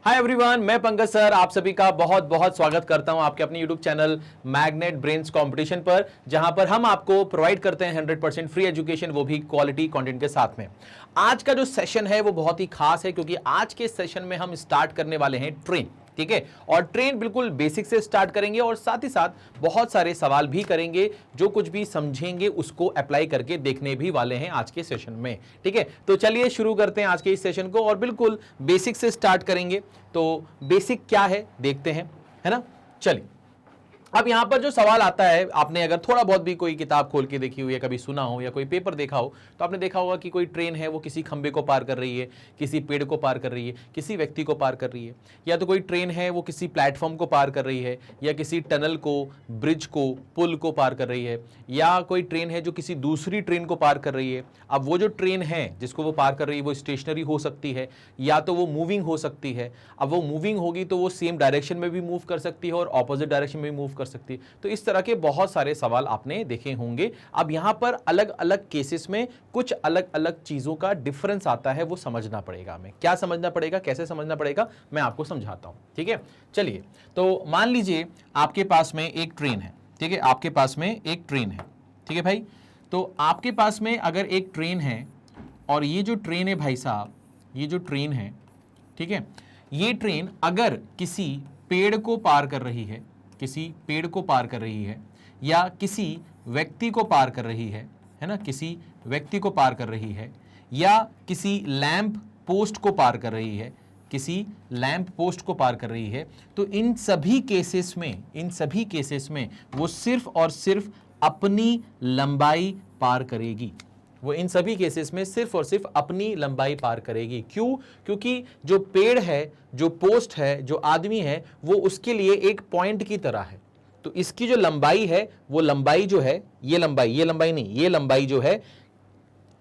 Hi everyone, मैं Pankaj sir आप सभी का बहुत बहुत स्वागत करता हूं आपके अपने YouTube channel magnet brains competition पर, जहां पर हम आपको प्रोवाइड करते हैं 100% फ्री एजुकेशन, वो भी क्वालिटी कंटेंट के साथ में। आज का जो सेशन है वो बहुत ही खास है, क्योंकि आज के सेशन में हम स्टार्ट करने वाले हैं ट्रेन। ठीक है, और ट्रेन बिल्कुल बेसिक से स्टार्ट करेंगे और साथ ही साथ बहुत सारे सवाल भी करेंगे। जो कुछ भी समझेंगे उसको अप्लाई करके देखने भी वाले हैं आज के सेशन में। ठीक है, तो चलिए शुरू करते हैं आज के इस सेशन को और बिल्कुल बेसिक से स्टार्ट करेंगे। तो बेसिक क्या है देखते हैं, है ना। चलिए, अब यहां पर जो सवाल आता है, आपने अगर थोड़ा बहुत भी कोई किताब खोल के देखी हुई है, कभी सुना हो या कोई पेपर देखा हो, तो आपने देखा होगा कि कोई ट्रेन है वो किसी खंबे को पार कर रही है, किसी पेड़ को पार कर रही है, किसी व्यक्ति को पार कर रही है, या तो कोई ट्रेन है वो किसी प्लेटफॉर्म को पार कर रही है, या किसी टनल को, ब्रिज को, पुल को पार कर रही है, या कोई ट्रेन है जो किसी दूसरी ट्रेन को पार कर रही है। अब वो जो ट्रेन है जिसको वो पार कर रही है वो स्टेशनरी हो सकती है या तो वो मूविंग हो सकती है। अब वो मूविंग होगी तो वो सेम डायरेक्शन में भी मूव कर सकती है और ऑपोजिट डायरेक्शन में भी मूव कर सकती है। तो इस तरह के बहुत सारे सवाल आपने देखे होंगे। अब यहां पर अलग अलग केसेस में कुछ अलग अलग चीजों का डिफरेंस आता है, वो समझना पड़ेगा। हमें क्या समझना पड़ेगा, कैसे समझना पड़ेगा, मैं आपको समझाता हूं। ठीक है, चलिए, तो मान लीजिए आपके पास में एक ट्रेन है। ठीक है, आपके पास में एक ट्रेन है। ठीक है भाई, तो आपके पास में अगर एक ट्रेन है और ये जो ट्रेन है भाई साहब, ये जो ट्रेन है, ठीक है, ये ट्रेन अगर किसी पेड़ को पार कर रही है, किसी पेड़ को पार कर रही है, या किसी व्यक्ति को पार कर रही है ना, किसी व्यक्ति को पार कर रही है, या किसी लैंप पोस्ट को पार कर रही है, किसी लैंप पोस्ट को पार कर रही है, तो इन सभी केसेस में वो सिर्फ और सिर्फ अपनी लंबाई पार करेगी। वो इन सभी केसेस में सिर्फ और सिर्फ अपनी लंबाई पार करेगी। क्यों? क्योंकि जो पेड़ है, जो पोस्ट है, जो आदमी है, वो उसके लिए एक पॉइंट की तरह है। तो इसकी जो लंबाई है, वो लंबाई जो है, ये लंबाई नहीं, ये लंबाई जो है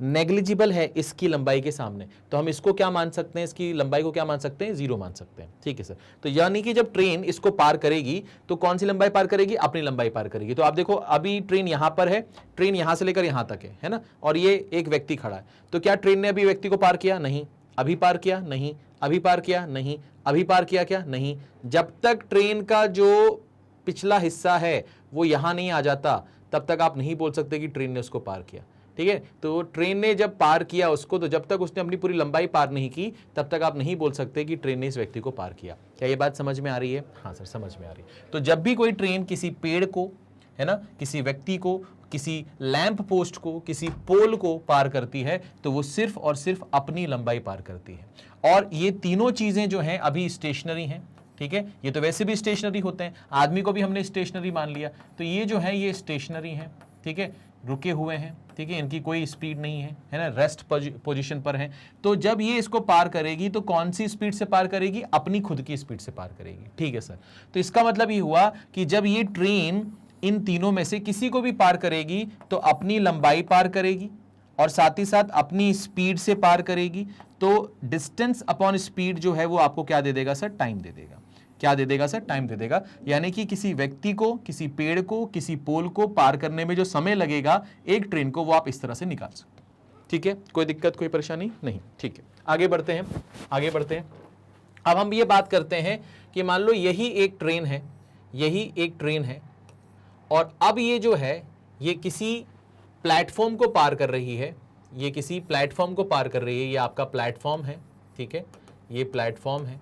नेग्लिजिबल है इसकी लंबाई के सामने। तो हम इसको क्या मान सकते हैं, इसकी लंबाई को क्या मान सकते हैं, जीरो मान सकते हैं। ठीक है सर, तो यानी कि जब ट्रेन इसको पार करेगी तो कौन सी लंबाई पार करेगी, अपनी लंबाई पार करेगी। तो आप देखो, अभी ट्रेन यहां पर है, ट्रेन यहां से लेकर यहां तक है ना, और ये एक व्यक्ति खड़ा है। तो क्या ट्रेन ने अभी व्यक्ति को पार किया? नहीं। अभी पार किया? नहीं। अभी पार किया? नहीं। अभी पार किया क्या? नहीं। जब तक ट्रेन का जो पिछला हिस्सा है वो यहां नहीं आ जाता, तब तक आप नहीं बोल सकते कि ट्रेन ने उसको पार किया। ठीक है, तो ट्रेन ने जब पार किया उसको, तो जब तक उसने अपनी पूरी लंबाई पार नहीं की, तब तक आप नहीं बोल सकते कि ट्रेन ने इस व्यक्ति को पार किया। क्या ये बात समझ में आ रही है? हाँ सर, समझ में आ रही है। तो जब भी कोई ट्रेन किसी पेड़ को, है ना, किसी व्यक्ति को, किसी लैंप पोस्ट को, किसी पोल को पार करती है, तो वो सिर्फ और सिर्फ अपनी लंबाई पार करती है। और ये तीनों चीजें जो हैं अभी स्टेशनरी हैं। ठीक है, ये तो वैसे भी स्टेशनरी होते हैं, आदमी को भी हमने स्टेशनरी मान लिया, तो ये जो है ये स्टेशनरी है। ठीक है, रुके हुए हैं। ठीक है, इनकी कोई स्पीड नहीं है ना, रेस्ट पोजीशन पर है। तो जब ये इसको पार करेगी तो कौन सी स्पीड से पार करेगी, अपनी खुद की स्पीड से पार करेगी। ठीक है सर, तो इसका मतलब ये हुआ कि जब ये ट्रेन इन तीनों में से किसी को भी पार करेगी तो अपनी लंबाई पार करेगी और साथ ही साथ अपनी स्पीड से पार करेगी। तो डिस्टेंस अपॉन स्पीड जो है वो आपको क्या दे देगा सर, टाइम दे देगा। क्या दे देगा सर, टाइम दे देगा। यानी कि किसी व्यक्ति को, किसी पेड़ को, किसी पोल को पार करने में जो समय लगेगा एक ट्रेन को, वो आप इस तरह से निकाल सकते हैं। ठीक है, कोई दिक्कत, कोई परेशानी नहीं। ठीक है, आगे बढ़ते हैं, आगे बढ़ते हैं। अब हम ये बात करते हैं कि मान लो यही एक ट्रेन है, यही एक ट्रेन है, और अब ये जो है ये किसी प्लेटफॉर्म को पार कर रही है, ये किसी प्लेटफॉर्म को पार कर रही है। ये आपका प्लेटफॉर्म है। ठीक है, ये प्लेटफॉर्म है।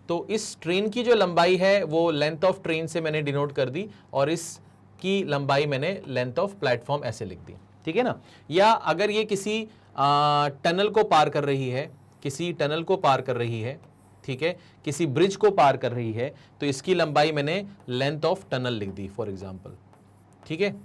तो इस ट्रेन की जो लंबाई है वो लेंथ ऑफ ट्रेन से मैंने डिनोट कर दी, और इसकी लंबाई मैंने लेंथ ऑफ प्लेटफॉर्म ऐसे लिख दी। ठीक है ना। या अगर ये किसी टनल को पार कर रही है, किसी टनल को पार कर रही है, ठीक है, किसी ब्रिज को पार कर रही है, तो इसकी लंबाई मैंने लेंथ ऑफ टनल लिख दी फॉर एग्जाम्पल। ठीक है,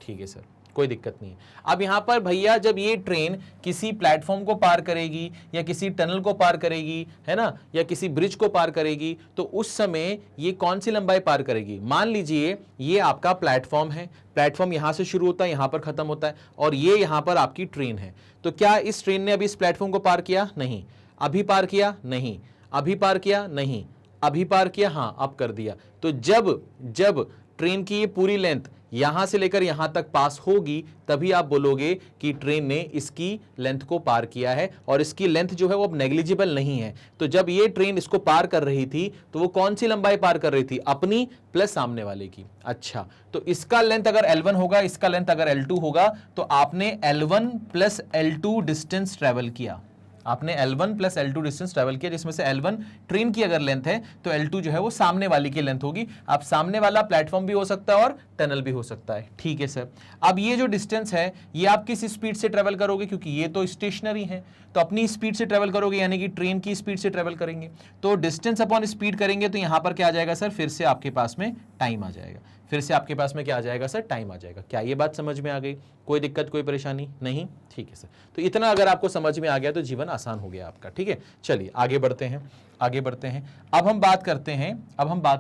ठीक है सर, कोई दिक्कत नहीं है। अब यहां पर भैया जब ये ट्रेन किसी प्लेटफॉर्म को पार करेगी, या किसी टनल को पार करेगी, है ना, या किसी ब्रिज को पार करेगी, तो उस समय ये कौन सी लंबाई पार करेगी। मान लीजिए ये आपका प्लेटफॉर्म है, प्लेटफॉर्म यहां से शुरू होता है, यहां पर खत्म होता है, और ये यहां पर आपकी ट्रेन है। तो क्या इस ट्रेन ने अभी इस प्लेटफॉर्म को पार किया? नहीं। अभी पार किया? नहीं। अभी पार किया? नहीं। अभी पार किया? हाँ, अब कर दिया। तो जब ट्रेन की ये पूरी लेंथ यहां से लेकर यहां तक पास होगी तभी आप बोलोगे कि ट्रेन ने इसकी लेंथ को पार किया है, और इसकी लेंथ जो है वो अब नेग्लिजिबल नहीं है। तो जब ये ट्रेन इसको पार कर रही थी तो वो कौन सी लंबाई पार कर रही थी? अपनी प्लस सामने वाले की। अच्छा, तो इसका लेंथ अगर L1 होगा, इसका लेंथ अगर L2 होगा, तो आपने L1 plus L2 distance travel किया। आपने L1 plus L2 distance travel किया, जिसमें से L1 ट्रेन की अगर लेंथ है तो L2 जो है वो सामने वाली की लेंथ होगी। अब सामने वाला प्लेटफॉर्म भी हो सकता है और टनल भी हो सकता है। ठीक है सर, अब ये जो डिस्टेंस है ये आप किस स्पीड से ट्रेवल करोगे? क्योंकि ये तो स्टेशनरी है, तो अपनी स्पीड से ट्रेवल करोगे, यानी कि ट्रेन की स्पीड से ट्रेवल करेंगे। तो डिस्टेंस अपॉन स्पीड करेंगे तो यहां पर क्या आ जाएगा सर? फिर से आपके पास में टाइम आ जाएगा। फिर से आपके पास में क्या आ जाएगा सर? टाइम आ जाएगा। क्या ये बात समझ में आ गई? कोई दिक्कत, कोई परेशानी नहीं? ठीक है सर, तो इतना अगर आपको समझ में आ गया तो जीवन आसान हो गया आपका। ठीक है, चलिए आगे बढ़ते हैं, आगे बढ़ते हैं। अब हम बात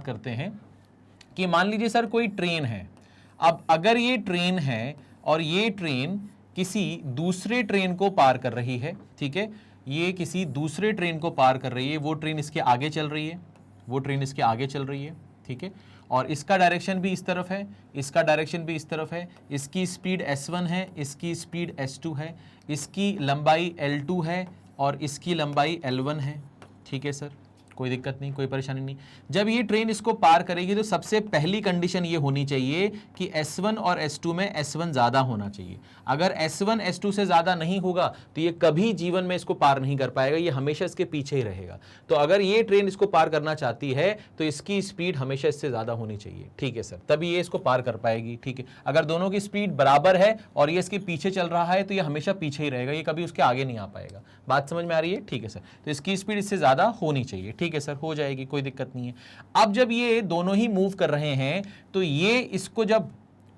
करते हैं कि मान लीजिए सर कोई ट्रेन है। अब अगर ये ट्रेन है और ये ट्रेन किसी दूसरे ट्रेन को पार कर रही है, ठीक है, ये किसी दूसरे ट्रेन को पार कर रही है, वो ट्रेन इसके आगे चल रही है, वो ट्रेन इसके आगे चल रही है, ठीक है, और इसका डायरेक्शन भी इस तरफ है, इसका डायरेक्शन भी इस तरफ है, इसकी स्पीड S1 है, इसकी स्पीड S2 है, इसकी लंबाई L2 है और इसकी लंबाई L1 है। ठीक है सर, कोई दिक्कत नहीं, कोई परेशानी नहीं। जब ये ट्रेन इसको पार करेगी तो सबसे पहली कंडीशन ये होनी चाहिए कि S1 और S2 में S1 ज्यादा होना चाहिए। अगर S1 S2 से ज्यादा नहीं होगा तो ये कभी जीवन में इसको पार नहीं कर पाएगा, ये हमेशा इसके पीछे ही रहेगा। तो अगर ये ट्रेन इसको पार करना चाहती है तो इसकी स्पीड हमेशा इससे ज्यादा होनी चाहिए। ठीक है सर, तभी ये इसको पार कर पाएगी। ठीक है, अगर दोनों की स्पीड बराबर है और ये इसके पीछे चल रहा है तो ये हमेशा पीछे ही रहेगा, ये कभी उसके आगे नहीं आ पाएगा। बात समझ में आ रही है? ठीक है सर, तो इसकी स्पीड इससे ज्यादा होनी चाहिए। ठीक है सर, हो जाएगी, कोई दिक्कत नहीं है। अब जब ये दोनों ही मूव कर रहे हैं तो ये इसको जब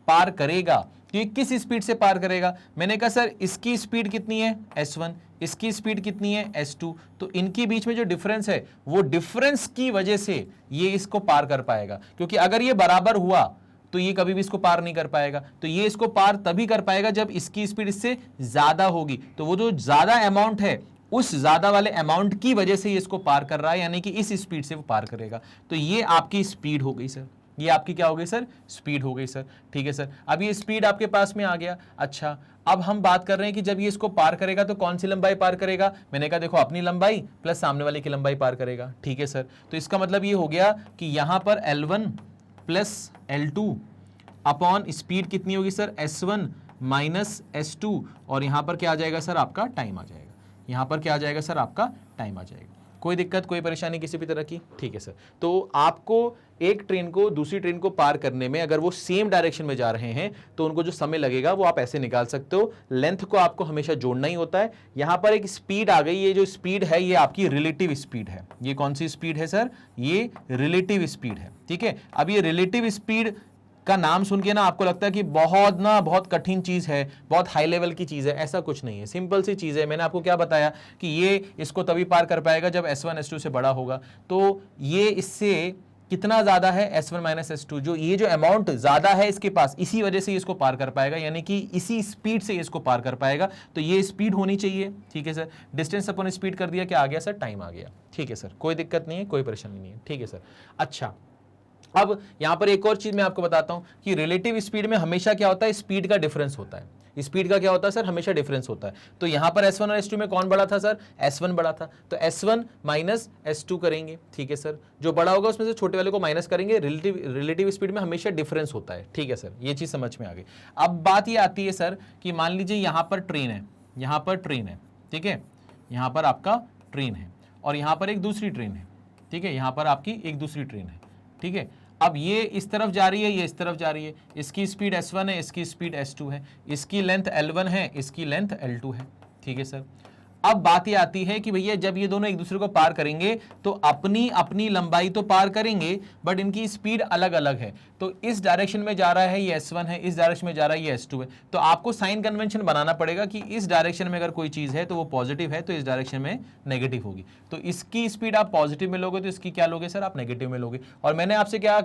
पार करेगा तो ये किस स्पीड से पार करेगा? मैंने कहा सर इसकी स्पीड कितनी है? S1, इसकी स्पीड कितनी है? S2। तो इनके बीच में जो डिफरेंस है वो डिफरेंस की वजह से ये इसको पार कर पाएगा, क्योंकि अगर ये बराबर हुआ तो ये कभी भी इसको पार नहीं कर पाएगा। तो ये इसको पार तभी कर पाएगा जब इसकी स्पीड इससे ज्यादा होगी। तो वो जो ज्यादा अमाउंट है उस ज्यादा वाले अमाउंट की वजह से ये इसको पार कर रहा है, यानी कि इस स्पीड से वो पार करेगा। तो ये आपकी स्पीड हो गई सर, ये आपकी क्या हो गई सर? स्पीड हो गई सर। ठीक है सर, अब ये स्पीड आपके पास में आ गया। अच्छा, अब हम बात कर रहे हैं कि जब ये इसको पार करेगा तो कौन सी लंबाई पार करेगा? मैंने कहा देखो अपनी लंबाई प्लस सामने वाले की लंबाई पार करेगा। ठीक है सर, तो इसका मतलब ये हो गया कि यहां पर L1 plus L2 upon speed कितनी होगी सर? S1 माइनस S2, और यहां पर क्या आ जाएगा सर? आपका टाइम आ जाएगा। यहां पर क्या आ जाएगा सर? आपका टाइम आ जाएगा। कोई दिक्कत, कोई परेशानी किसी भी तरह की? ठीक है सर, तो आपको एक ट्रेन को दूसरी ट्रेन को पार करने में अगर वो सेम डायरेक्शन में जा रहे हैं तो उनको जो समय लगेगा वो आप ऐसे निकाल सकते हो। लेंथ को आपको हमेशा जोड़ना ही होता है। यहां पर एक स्पीड आ गई, ये जो स्पीड है ये आपकी रिलेटिव स्पीड है। ये कौन सी स्पीड है सर? ये रिलेटिव स्पीड है। ठीक है, अब ये रिलेटिव स्पीड का नाम सुन के ना आपको लगता है कि बहुत कठिन चीज है, बहुत हाई लेवल की चीज है। ऐसा कुछ नहीं है, सिंपल सी चीज है। मैंने आपको क्या बताया कि ये इसको तभी पार कर पाएगा जब S1 S2 से बड़ा होगा। तो ये इससे कितना ज्यादा है? S1 माइनस S2, जो ये जो अमाउंट ज्यादा है इसके पास, इसी वजह से इसको पार कर पाएगा, यानी कि इसी स्पीड से इसको पार कर पाएगा। तो ये स्पीड होनी चाहिए। ठीक है सर, डिस्टेंस अपॉन स्पीड कर दिया, क्या आ गया सर? टाइम आ गया। ठीक है सर, कोई दिक्कत नहीं है, कोई परेशानी नहीं है। ठीक है सर, अच्छा अब यहां पर एक और चीज मैं आपको बताता हूं कि रिलेटिव स्पीड में हमेशा क्या होता है? स्पीड का डिफरेंस होता है। स्पीड का क्या होता है सर? हमेशा डिफरेंस होता है। तो यहां पर S1 और S2 में कौन बड़ा था सर? S1 बड़ा था, तो S1 माइनस S2 करेंगे। ठीक है सर, जो बड़ा होगा उसमें से छोटे वाले को माइनस करेंगे। रिलेटिव स्पीड में हमेशा डिफरेंस होता है। ठीक है सर, ये चीज समझ में आ गई। अब बात ये आती है सर कि मान लीजिए यहां पर ट्रेन है, यहां पर ट्रेन है, ठीक है, यहां पर आपका ट्रेन है और यहां पर एक दूसरी ट्रेन है। ठीक है, यहां पर आपकी एक दूसरी ट्रेन है। ठीक है, अब ये इस तरफ जा रही है, ये इस तरफ जा रही है। इसकी स्पीड S1 है, इसकी स्पीड S2 है, इसकी लेंथ L1 है, इसकी लेंथ L2 है। ठीक है सर, अब बात ये आती है कि भैया जब ये दोनों एक दूसरे को पार करेंगे तो अपनी अपनी लंबाई तो पार करेंगे, बट इनकी स्पीड अलग अलग है। तो इस डायरेक्शन में जा रहा है ये S1 है, इस डायरेक्शन में जा रहा है ये S2 है। तो आपको साइन कन्वेंशन बनाना पड़ेगा कि इस डायरेक्शन में अगर कोई चीज है तो वो पॉजिटिव है, तो इस डायरेक्शन में नेगेटिव होगी। तो इसकी स्पीड आप पॉजिटिव में लोगे तो इसकी क्या लोगे सर? आप नेगेटिव में लोगे। और मैंने आपसे क्या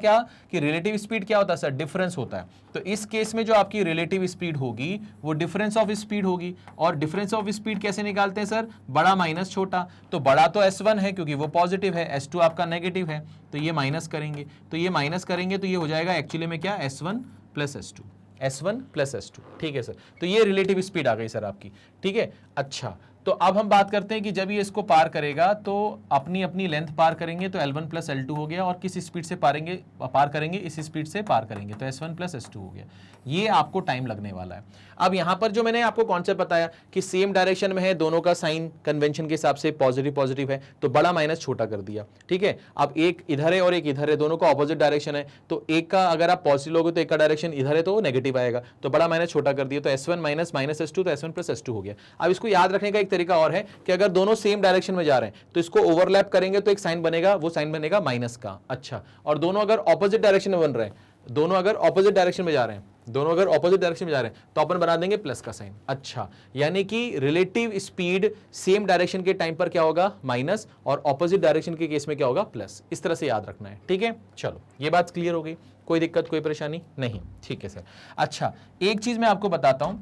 कि रिलेटिव स्पीड क्या होता है सर? डिफरेंस होता है। तो इस केस में जो आपकी रिलेटिव स्पीड होगी वो डिफरेंस ऑफ स्पीड होगी। और डिफरेंस ऑफ स्पीड कैसे निकालते हैं सर? बड़ा माइनस छोटा। तो बड़ा तो S1 है क्योंकि वो पॉजिटिव है, S2 आपका नेगेटिव है, तो ये माइनस करेंगे। तो ये माइनस करेंगे तो ये हो जाएगा एक्चुअली में क्या? S1 plus S2, S1 plus S2, ठीक है सर। तो ये रिलेटिव स्पीड आ गई सर आपकी, ठीक है। अच्छा, तो अब हम बात करते हैं कि जब ये इसको पार करेगा तो अपनी अपनी लेंथ पार करेंगे तो L1 प्लस L2 हो गया, और किस स्पीड से पार करेंगे, इस स्पीड से पार करेंगे तो S1 प्लस S2 हो गया। ये आपको टाइम लगने वाला है। अब यहां पर जो मैंने आपको कॉन्सेप्ट बताया कि सेम डायरेक्शन में है, दोनों का साइन कन्वेंशन के हिसाब से पॉजिटिव पॉजिटिव है, तो बड़ा माइनस छोटा कर दिया, ठीक है। अब एक इधर है और एक इधर है, दोनों का ऑपोजिट डायरेक्शन है, तो एक का अगर आप पॉजिटिव लोगे तो एक का डायरेक्शन इधर है तो नेगेटिव आएगा, तो बड़ा माइनस छोटा कर दिया, तो S1 माइनस माइनस S2 तो S1 प्लस S2 हो गया। अब इसको याद रखने का एक तरीका और है कि अगर दोनों सेम डायरेक्शन में जा रहे हैं तो इसको ओवरलैप करेंगे तो एक साइन बनेगा, वो साइन बनेगा माइनस का। अच्छा, और दोनों अगर ऑपोजिट डायरेक्शन में बन रहे हैं, दोनों अगर ऑपोजिट डायरेक्शन में जा रहे हैं, दोनों अगर ऑपोजिट डायरेक्शन में जा रहे हैं तो अपन बना देंगे प्लस का साइन। अच्छा, यानी कि रिलेटिव स्पीड सेम डायरेक्शन के टाइम पर क्या होगा, माइनस, और ऑपोजिट डायरेक्शन के केस में क्या होगा, प्लस। इस तरह से याद रखना है, ठीक है। चलो, ये बात क्लियर हो गई, कोई दिक्कत कोई परेशानी नहीं, ठीक है सर। अच्छा, एक चीज मैं आपको बताता हूं,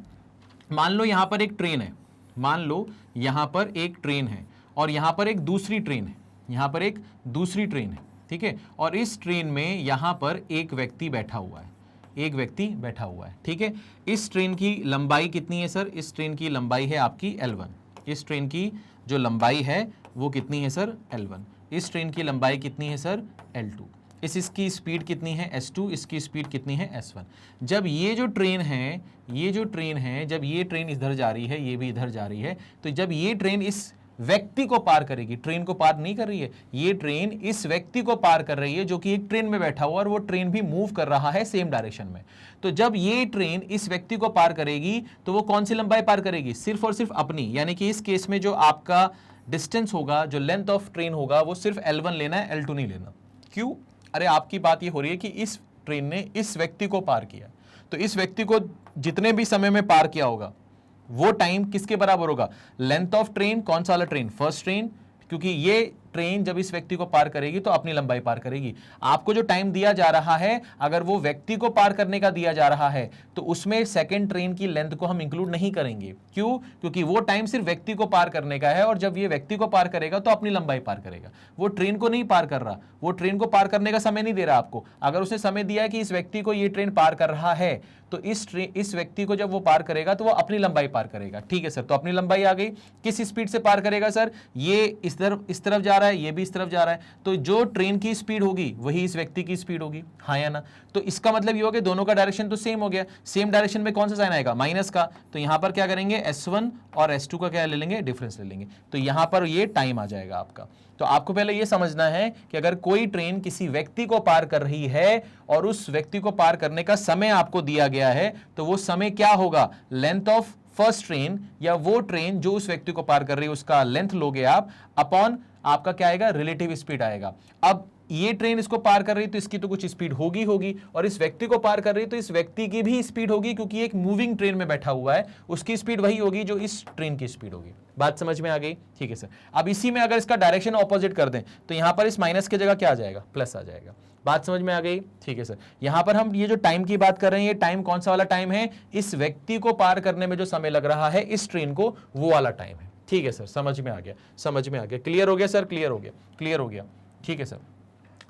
मान लो यहां पर एक ट्रेन है, मान लो यहां पर एक ट्रेन है और यहां पर एक दूसरी ट्रेन है, यहां पर एक दूसरी ट्रेन है, ठीक है। और इस ट्रेन में यहां पर एक व्यक्ति बैठा हुआ है, एक व्यक्ति बैठा हुआ है, ठीक है। इस ट्रेन की लंबाई कितनी है सर, इस ट्रेन की लंबाई है आपकी L1, इस ट्रेन की जो लंबाई है वो कितनी है सर, L1, इस ट्रेन की लंबाई कितनी है सर, L2, इसकी स्पीड कितनी है S2, इसकी स्पीड कितनी है S1। जब ये जो ट्रेन है, ये जो ट्रेन है, जब ये ट्रेन इधर जा रही है, ये भी इधर जा रही है, तो जब ये ट्रेन इस व्यक्ति को पार करेगी, ट्रेन को पार नहीं कर रही है, ये ट्रेन इस व्यक्ति को पार कर रही है जो कि एक ट्रेन में बैठा हुआ, और वो ट्रेन भी मूव कर रहा है सेम डायरेक्शन में। तो जब ये ट्रेन इस व्यक्ति को पार करेगी तो वो कौन सी लंबाई पार करेगी, सिर्फ और सिर्फ अपनी, यानी कि इस केस में जो आपका डिस्टेंस होगा, जो लेंथ ऑफ ट्रेन होगा, वो सिर्फ L1 लेना है, L2 नहीं लेना। क्यों? अरे आपकी बात ये हो रही है कि इस ट्रेन ने इस व्यक्ति को पार किया, तो इस व्यक्ति को जितने भी समय में पार किया होगा वो टाइम किसके बराबर होगा, लेंथ ऑफ ट्रेन, कौन सा वाला ट्रेन, फर्स्ट ट्रेन, क्योंकि ये ट्रेन जब इस व्यक्ति को पार करेगी तो अपनी लंबाई पार करेगी। आपको जो टाइम दिया जा रहा है, अगर वो व्यक्ति को पार करने का दिया जा रहा है तो उसमें सेकंड ट्रेन की लेंथ को हम इंक्लूड नहीं करेंगे। क्यों? क्योंकि वो टाइम सिर्फ व्यक्ति को पार करने का है, और जब ये व्यक्ति को पार करेगा तो अपनी लंबाई पार करेगा, वो ट्रेन को नहीं पार कर रहा, वो ट्रेन को पार करने का समय नहीं दे रहा आपको। अगर उसने समय दिया है कि इस व्यक्ति को ये ट्रेन पार कर रहा है, तो इस व्यक्ति को जब वो पार करेगा तो वो अपनी लंबाई पार करेगा, ठीक है सर। तो अपनी लंबाई आ गई, किस स्पीड से पार करेगा सर, ये इस तरफ जा रहा है, ये भी इस तरफ जा रहा है, तो जो ट्रेन की स्पीड होगी वही इस व्यक्ति की स्पीड होगी, हाँ या ना। तो इसका मतलब ये हो गया दोनों का डायरेक्शन तो सेम हो गया, सेम डायरेक्शन में कौन सा साइन आएगा, माइनस का, तो यहां पर क्या करेंगे, S1 और S2 का क्या ले लेंगे, डिफरेंस ले लेंगे, तो यहां पर ये टाइम आ जाएगा आपका। तो आपको पहले ये समझना है कि अगर कोई ट्रेन किसी व्यक्ति को पार कर रही है और उस व्यक्ति को पार करने का समय आपको दिया गया है, तो वो समय क्या होगा, लेंथ ऑफ फर्स्ट ट्रेन, या वो ट्रेन जो उस व्यक्ति को पार कर रही है उसका लेंथ लोगे आप, अपॉन आपका क्या आएगा, रिलेटिव स्पीड आएगा। अब ये ट्रेन इसको पार कर रही है तो इसकी तो कुछ स्पीड होगी, और इस व्यक्ति को पार कर रही है तो इस व्यक्ति की भी स्पीड होगी, क्योंकि एक मूविंग ट्रेन में बैठा हुआ है, उसकी स्पीड वही होगी जो इस ट्रेन की स्पीड होगी। बात समझ में आ गई, ठीक है सर। अब इसी में अगर इसका डायरेक्शन ऑपोजिट कर दें तो यहां पर इस माइनस की जगह क्या आ जाएगा, प्लस आ जाएगा। बात समझ में आ गई, ठीक है सर। यहां पर हम ये जो टाइम की बात कर रहे हैं, ये टाइम कौन सा वाला टाइम है, इस व्यक्ति को पार करने में जो समय लग रहा है इस ट्रेन को, वो वाला टाइम है, ठीक है सर। समझ में आ गया, समझ में आ गया, क्लियर हो गया सर, क्लियर हो गया, क्लियर हो गया, ठीक है सर।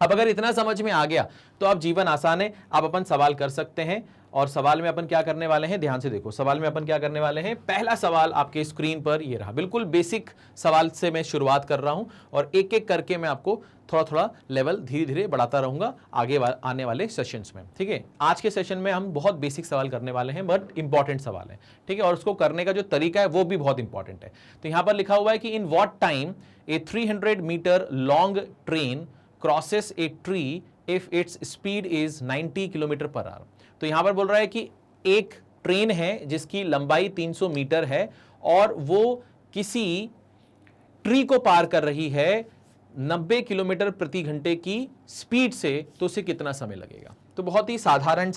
अब अगर इतना समझ में आ गया तो अब जीवन आसान है, अब अपन सवाल कर सकते हैं। और सवाल में अपन क्या करने वाले हैं, ध्यान से देखो, सवाल में अपन क्या करने वाले हैं। पहला सवाल आपके स्क्रीन पर ये रहा, बिल्कुल बेसिक सवाल से मैं शुरुआत कर रहा हूं, और एक एक करके मैं आपको थोड़ा थोड़ा लेवल धीरे धीरे बढ़ाता रहूंगा आगे आने वाले सेशंस में, ठीक है। आज के सेशन में हम बहुत बेसिक सवाल करने वाले हैं, बट इंपॉर्टेंट सवाल है, ठीक है, और उसको करने का जो तरीका है वो भी बहुत इंपॉर्टेंट है। तो यहां पर लिखा हुआ है कि in what time a 300 metre long train crosses a tree if its speed is 90 kilometre per hour. तो यहां पर बोल रहा है कि एक ट्रेन है जिसकी लंबाई 300 मीटर है और वो किसी ट्री को पार कर रही है 90 किलोमीटर प्रति घंटे की स्पीड से, तो उसे कितना समय लगेगा। तो बहुत ही साधारण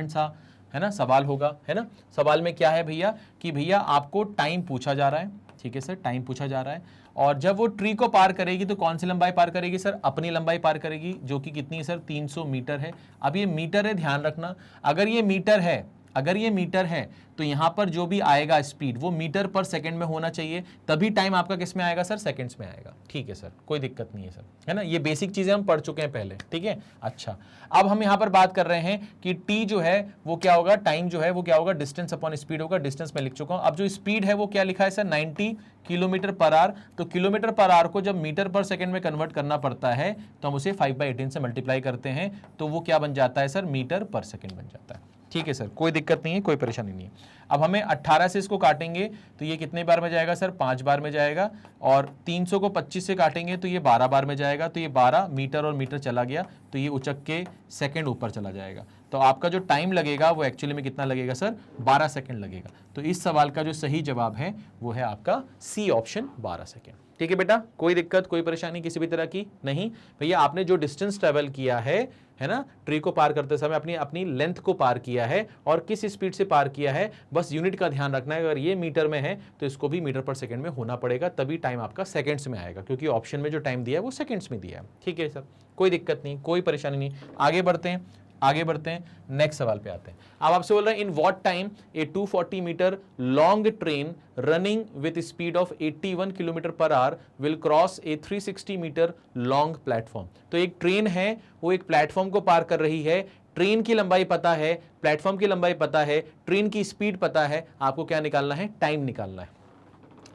सा है ना सवाल होगा, है ना। सवाल में क्या है भैया कि भैया आपको टाइम पूछा जा रहा है, ठीक है सर, टाइम पूछा जा रहा है, और जब वो ट्री को पार करेगी तो कौन सी लंबाई पार करेगी सर, अपनी लंबाई पार करेगी, जो कि कितनी है सर, 300 मीटर है। अब ये मीटर है, ध्यान रखना, अगर ये मीटर है, अगर ये मीटर है तो यहां पर जो भी आएगा स्पीड वो मीटर पर सेकंड में होना चाहिए, तभी टाइम आपका किस में आएगा सर, सेकंड्स में आएगा। ठीक है सर, कोई दिक्कत नहीं है सर, है ना, ये बेसिक चीजें हम पढ़ चुके हैं पहले। ठीक है, अच्छा अब हम यहां पर बात कर रहे हैं कि टी जो है वो क्या होगा, टाइम जो है वो क्या होगा, डिस्टेंस अपॉन स्पीड होगा। डिस्टेंस में लिख चुका हूं। अब जो स्पीड है वो क्या लिखा है सर, 90 किलोमीटर पर आवर। तो किलोमीटर पर आवर को जब मीटर पर सेकंड में कन्वर्ट करना पड़ता है तो हम उसे 5/18 से मल्टीप्लाई करते हैं, तो वो क्या बन जाता है सर, मीटर पर सेकंड बन जाता है। ठीक है सर, कोई दिक्कत नहीं है, कोई परेशानी नहीं है। अब हमें 18 से इसको काटेंगे तो ये कितने बार में जाएगा सर, 5 बार में जाएगा। और 300 को 25 से काटेंगे तो ये 12 बार में जाएगा। तो ये 12 मीटर और मीटर चला गया तो ये उचक के सेकंड ऊपर चला जाएगा। तो आपका जो टाइम लगेगा वो एक्चुअली में कितना लगेगा सर, 12 सेकंड लगेगा। तो इस सवाल का जो सही जवाब है वो है आपका सी ऑप्शन, 12 सेकंड। ठीक है बेटा, कोई दिक्कत कोई परेशानी किसी भी तरह की नहीं। भैया आपने जो डिस्टेंस ट्रेवल किया है ना, ट्री को पार करते समय अपनी अपनी लेंथ को पार किया है और किस स्पीड से पार किया है, बस यूनिट का ध्यान रखना है। अगर ये मीटर में है तो इसको भी मीटर पर सेकंड में होना पड़ेगा, तभी टाइम आपका सेकंड्स में आएगा, क्योंकि ऑप्शन में जो टाइम दिया है वो सेकंड्स में दिया है। ठीक है सर, कोई दिक्कत नहीं, कोई परेशानी नहीं। आगे बढ़ते हैं, आगे बढ़ते हैं, नेक्स्ट सवाल पे आते हैं। अब आपसे बोल रहे हैं in what time a 240 metre long train running with speed of 81 kilometre per hour will cross a 360 metre long platform. तो एक ट्रेन है वो एक प्लेटफॉर्म को पार कर रही है, ट्रेन की लंबाई पता है, प्लेटफॉर्म की लंबाई पता है, ट्रेन की स्पीड पता है, आपको क्या निकालना है, टाइम निकालना है।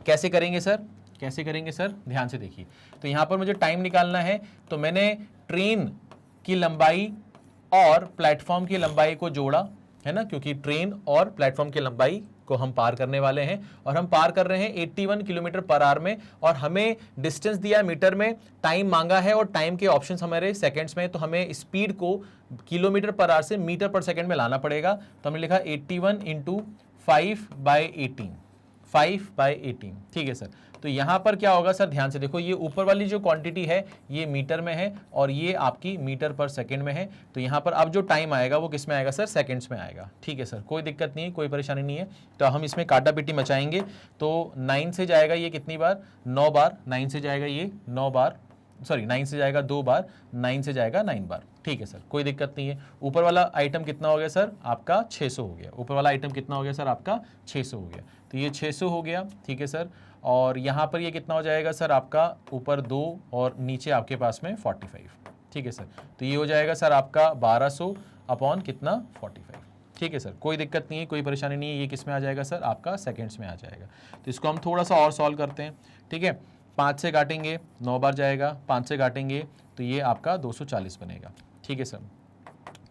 कैसे करेंगे सर, कैसे करेंगे सर, ध्यान से देखिए। तो यहां पर मुझे टाइम निकालना है, तो मैंने ट्रेन की लंबाई और प्लेटफॉर्म की लंबाई को जोड़ा, है ना, क्योंकि ट्रेन और प्लेटफॉर्म की लंबाई को हम पार करने वाले हैं और हम पार कर रहे हैं 81 किलोमीटर पर आवर में, और हमें डिस्टेंस दिया है मीटर में, टाइम मांगा है और टाइम के ऑप्शंस हमारे सेकंड्स में, तो हमें स्पीड को किलोमीटर पर आवर से मीटर पर सेकंड में लाना पड़ेगा। तो हमने लिखा 81 इंटू 5/18, 5/18। ठीक है सर, तो यहां पर क्या होगा सर, ध्यान से देखो, ये ऊपर वाली जो क्वांटिटी है ये मीटर में है और ये आपकी मीटर पर सेकंड में है। तो यहां पर अब जो टाइम आएगा वो किस में आएगा सर, सेकंड्स में आएगा। ठीक है सर, कोई दिक्कत नहीं है, कोई परेशानी नहीं है। तो हम इसमें काटा पीटी मचाएंगे। तो 9 से जाएगा ये कितनी बार, 9 बार। 9 से जाएगा ये 9 बार, सॉरी 9 से जाएगा 2 बार, 9 से जाएगा 9 बार। ठीक है सर, कोई दिक्कत नहीं है। ऊपर वाला आइटम कितना हो गया सर, आपका 600 हो गया। ऊपर वाला आइटम कितना हो गया सर, आपका 600 हो गया। तो ये 600 हो गया। ठीक है सर, और यहाँ पर ये कितना हो जाएगा सर, आपका ऊपर 2 और नीचे आपके पास में 45। ठीक है सर, तो ये हो जाएगा सर आपका 1200 अपॉन कितना, 45। ठीक है सर, कोई दिक्कत नहीं है, कोई परेशानी नहीं है। ये किस में आ जाएगा सर, आपका सेकंड्स में आ जाएगा। तो इसको हम थोड़ा सा और सॉल्व करते हैं। ठीक है, 5 से काटेंगे 9 बार जाएगा, 5 से काटेंगे तो ये आपका 240 बनेगा। ठीक है सर,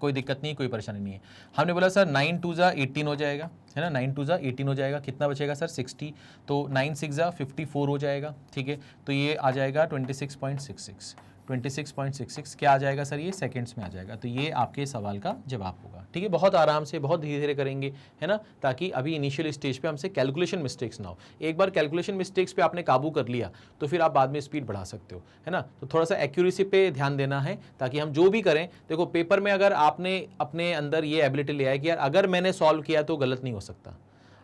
कोई दिक्कत नहीं, कोई परेशानी नहीं है। हमने बोला सर 9 2 जा 18 हो जाएगा, है ना, 9 2 जा 18 हो जाएगा। कितना बचेगा सर, 60। तो 9 6 जा 54 हो जाएगा। ठीक है, तो ये आ जाएगा 26.66, 26.66 क्या आ जाएगा सर, ये सेकंड्स में आ जाएगा। तो ये आपके सवाल का जवाब होगा। ठीक है, बहुत आराम से, बहुत धीरे धीरे करेंगे, है ना, ताकि अभी इनिशियल स्टेज पे हमसे कैलकुलेशन मिस्टेक्स ना हो। एक बार कैलकुलेशन मिस्टेक्स पे आपने काबू कर लिया तो फिर आप बाद में स्पीड बढ़ा सकते हो, है ना। तो थोड़ा सा एक्यूरेसी पे ध्यान देना है, ताकि हम जो भी करें, देखो पेपर में अगर आपने अपने अंदर ये एबिलिटी ले आए कि यार अगर मैंने सॉल्व किया तो गलत नहीं हो सकता,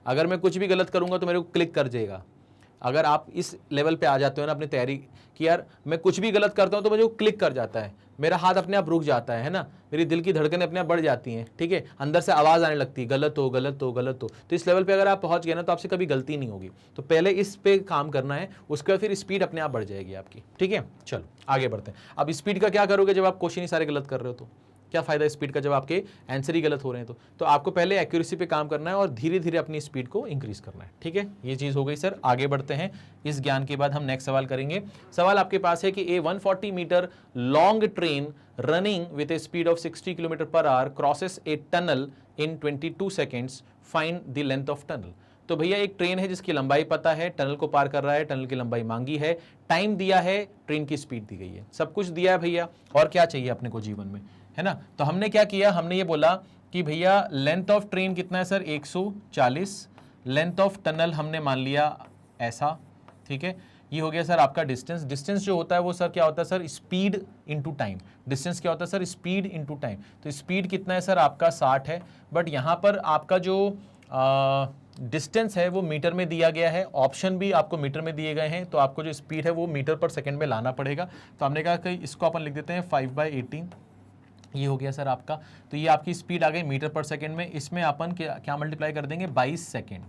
अगर मैं कुछ भी गलत करूंगा तो मेरे को क्लिक कर जाएगा। अगर आप इस लेवल पे आ जाते हो ना अपनी तैयारी कि यार मैं कुछ भी गलत करता हूं तो मुझे वो क्लिक कर जाता है, मेरा हाथ अपने आप रुक जाता है ना, मेरी दिल की धड़कनें अपने आप बढ़ जाती हैं। ठीक है, अंदर से आवाज़ आने लगती है, गलत हो गलत हो गलत हो। तो इस लेवल पे अगर आप पहुंच गए ना तो आपसे कभी गलती नहीं होगी। तो पहले इस पे काम करना है, उसके बाद फिर स्पीड अपने आप बढ़ जाएगी आपकी। ठीक है, चलो आगे बढ़ते हैं। अब स्पीड का क्या करोगे जब आप क्वेश्चन ही सारे गलत कर रहे हो, तो क्या फायदा स्पीड का जब आपके आंसर ही गलत हो रहे हैं। तो आपको पहले एक्यूरेसी पे काम करना है और धीरे धीरे अपनी स्पीड को इंक्रीज करना है। ठीक है, ये चीज हो गई सर। आगे बढ़ते हैं, इस ज्ञान के बाद हम नेक्स्ट सवाल करेंगे। सवाल आपके पास है कि a 140 metre long train running with a speed of 60 kilometre per hour crosses a tunnel in 22 seconds, find the length of tunnel. तो भैया एक ट्रेन है जिसकी लंबाई पता है, टनल को पार कर रहा है, टनल की लंबाई मांगी है, टाइम दिया है, ट्रेन की स्पीड दी गई है, सब कुछ दिया है भैया, और क्या चाहिए अपने को जीवन में, है ना। तो हमने क्या किया, हमने ये बोला कि भैया लेंथ ऑफ ट्रेन कितना है सर, 140, लेंथ ऑफ टनल हमने मान लिया ऐसा। ठीक है, ये हो गया सर आपका डिस्टेंस। डिस्टेंस जो होता है वो सर क्या होता है sir, speed into time. Distance क्या होता है सर, स्पीड इनटू टाइम। तो स्पीड कितना है सर, आपका 60 है, बट यहाँ पर आपका जो डिस्टेंस है वो मीटर में दिया गया है, ऑप्शन भी आपको मीटर में दिए गए हैं, तो आपको जो स्पीड है वो मीटर पर सेकंड में लाना पड़ेगा। तो हमने कहा कि इसको अपन लिख देते हैं 5/18, ये हो गया सर आपका। तो ये आपकी स्पीड आ गई मीटर पर सेकंड में। इसमें अपन क्या मल्टीप्लाई कर देंगे, 22 सेकंड,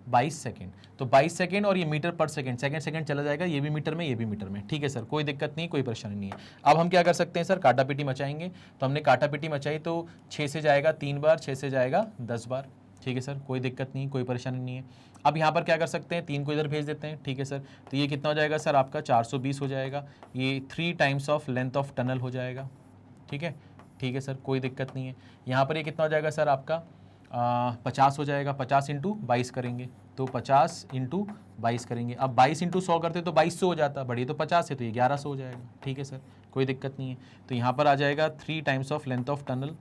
22 सेकंड। तो 22 सेकंड और ये मीटर पर सेकंड, सेकंड सेकंड चला जाएगा, ये भी मीटर में, ये भी मीटर में। ठीक है सर, कोई दिक्कत नहीं, कोई परेशानी नहीं है। अब हम क्या कर सकते हैं सर, काटा पीटी मचाएंगे। तो हमने काटा पीटी मचाई, तो 6 से जाएगा 3 बार, 6 से जाएगा 10 बार। ठीक है सर, कोई दिक्कत नहीं, कोई परेशानी नहीं है। अब यहाँ पर क्या कर सकते हैं, 3 को इधर भेज देते हैं। ठीक है सर, तो ये कितना हो जाएगा सर आपका, 420 हो जाएगा। ये 3 times of length of tunnel हो जाएगा। ठीक है, ठीक है सर, कोई दिक्कत नहीं है। यहाँ पर ये कितना हो जाएगा सर आपका, 50 हो जाएगा। 50 इंटू 22 करेंगे, तो 50 इंटू 22 करेंगे। अब 22 इंटू 100 करते तो 2200 हो जाता, बढ़िए तो 50 है, तो ये 1100 हो जाएगा। ठीक है सर, कोई दिक्कत नहीं है। तो यहाँ पर आ जाएगा 3 times of length of tunnel.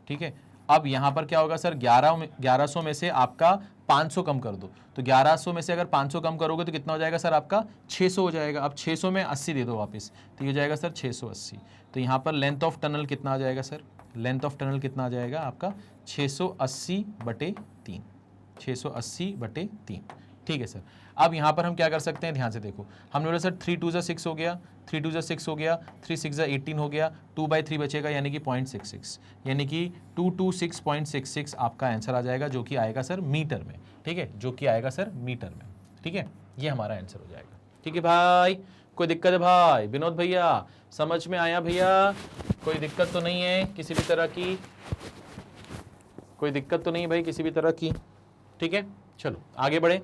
ठीक है, अब यहाँ पर क्या होगा सर, 1100 में से आपका 500 कम कर दो। तो 1100 में से अगर 500 कम करोगे तो कितना हो जाएगा सर आपका, 600 हो जाएगा। अब 600 में 80 दे दो वापस, तो ये हो जाएगा सर 680। तो यहाँ पर लेंथ ऑफ टनल कितना आ जाएगा सर, लेंथ ऑफ टनल कितना आ जाएगा आपका, 680/3, 680/3। ठीक है सर, अब यहाँ पर हम क्या कर सकते हैं, ध्यान से देखो। हमने बोला सर 3 2 6 हो गया, 3 2 6 हो गया, 3 6 18 हो गया, 2/3 बचेगा, यानी कि 0.66, यानी कि 226.66 आपका आंसर आ जाएगा, जो कि आएगा सर मीटर में। ठीक है, जो कि आएगा सर मीटर में। ठीक है, ये हमारा आंसर हो जाएगा। ठीक है भाई, कोई दिक्कत है भाई, विनोद भैया समझ में आया भैया, कोई दिक्कत तो नहीं है किसी भी तरह की, कोई दिक्कत तो नहीं भाई किसी भी तरह की। ठीक है, चलो आगे बढ़े,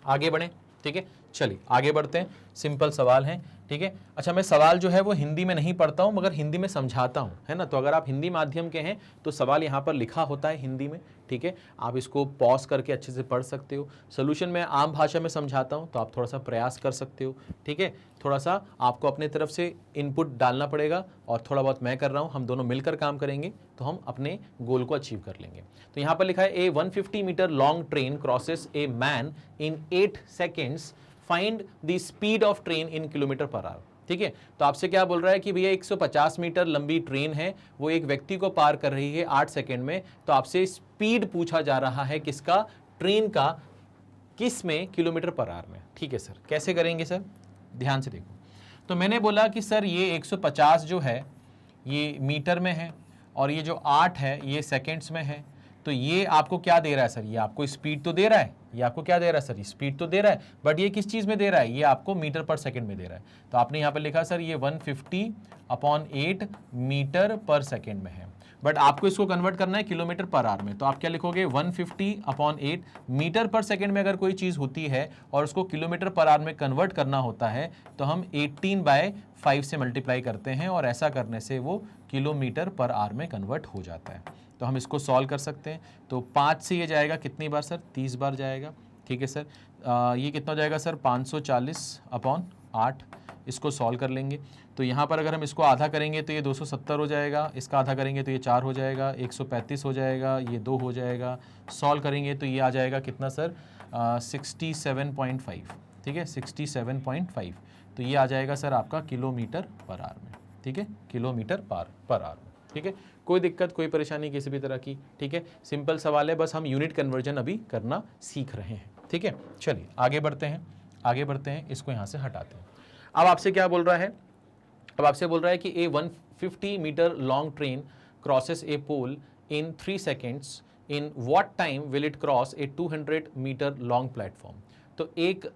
आगे बढ़े। ठीक है, चलिए आगे बढ़ते हैं। सिंपल सवाल है। ठीक है, अच्छा मैं सवाल जो है वो हिंदी में नहीं पढ़ता हूं, मगर हिंदी में समझाता हूं, है ना। तो अगर आप हिंदी माध्यम के हैं तो सवाल यहां पर लिखा होता है हिंदी में। ठीक है, आप इसको पॉज करके अच्छे से पढ़ सकते हो। सोल्यूशन मैं आम भाषा में समझाता हूं, तो आप थोड़ा सा प्रयास कर सकते हो। ठीक है, थोड़ा सा आपको अपने तरफ से इनपुट डालना पड़ेगा, और थोड़ा बहुत मैं कर रहा हूं, हम दोनों मिलकर काम करेंगे तो हम अपने गोल को अचीव कर लेंगे। तो यहां पर लिखा है, a 150 metre long train crosses a man in 8 seconds, find the speed of train in kilometre per hour. ठीक है, तो आपसे क्या बोल रहा है कि भैया 150 मीटर लंबी ट्रेन है, वो एक व्यक्ति को पार कर रही है 8 सेकंड में। तो आपसे स्पीड पूछा जा रहा है किसका, ट्रेन का, किस में, किलोमीटर पर आवर में। ठीक है सर, कैसे करेंगे सर, ध्यान से देखो। तो मैंने बोला कि सर ये 150 जो है ये मीटर में है, और ये जो 8 है ये सेकेंड्स में है। तो ये आपको क्या दे रहा है सर, ये आपको स्पीड तो दे रहा है, ये आपको क्या दे रहा है सर, स्पीड तो दे रहा है, बट ये किस चीज़ में दे रहा है, ये आपको मीटर पर सेकंड में दे रहा है। तो आपने यहाँ पर लिखा सर ये 150/8 मीटर पर सेकंड में है, बट आपको इसको कन्वर्ट करना है किलोमीटर पर आवर में। तो आप क्या लिखोगे, 150/8 मीटर पर सेकंड में अगर कोई चीज़ होती है और उसको किलोमीटर पर आवर में कन्वर्ट करना होता है, तो हम 18/5 से मल्टीप्लाई करते हैं, और ऐसा करने से वो किलोमीटर पर आवर में कन्वर्ट हो जाता है। तो हम इसको सॉल्व कर सकते हैं। तो 5 से ये जाएगा कितनी बार सर, 30 बार जाएगा। ठीक है सर, ये कितना हो जाएगा सर, 540/8। इसको सॉल्व कर लेंगे। तो यहाँ पर अगर हम इसको आधा करेंगे तो ये 270 हो जाएगा, इसका आधा करेंगे तो ये 4 हो जाएगा, 135 हो जाएगा, ये 2 हो जाएगा। सॉल्व करेंगे तो ये आ जाएगा कितना सर, 67.5। ठीक है, 67.5। तो ये आ जाएगा सर आपका किलोमीटर पर आवर में। ठीक है, किलोमीटर पर आवर में। ठीक है, कोई दिक्कत, कोई परेशानी किसी भी तरह की। ठीक है, सिंपल सवाल है, बस हम यूनिट कन्वर्जन अभी करना सीख रहे हैं। ठीक है, चलिए आगे बढ़ते हैं, आगे बढ़ते हैं, इसको यहाँ से हटाते हैं। अब आपसे क्या बोल रहा है, अब आपसे बोल रहा है कि a 150 metre long train crosses a pole in 3 seconds, in what time will it cross a 200 metre long platform. तो एक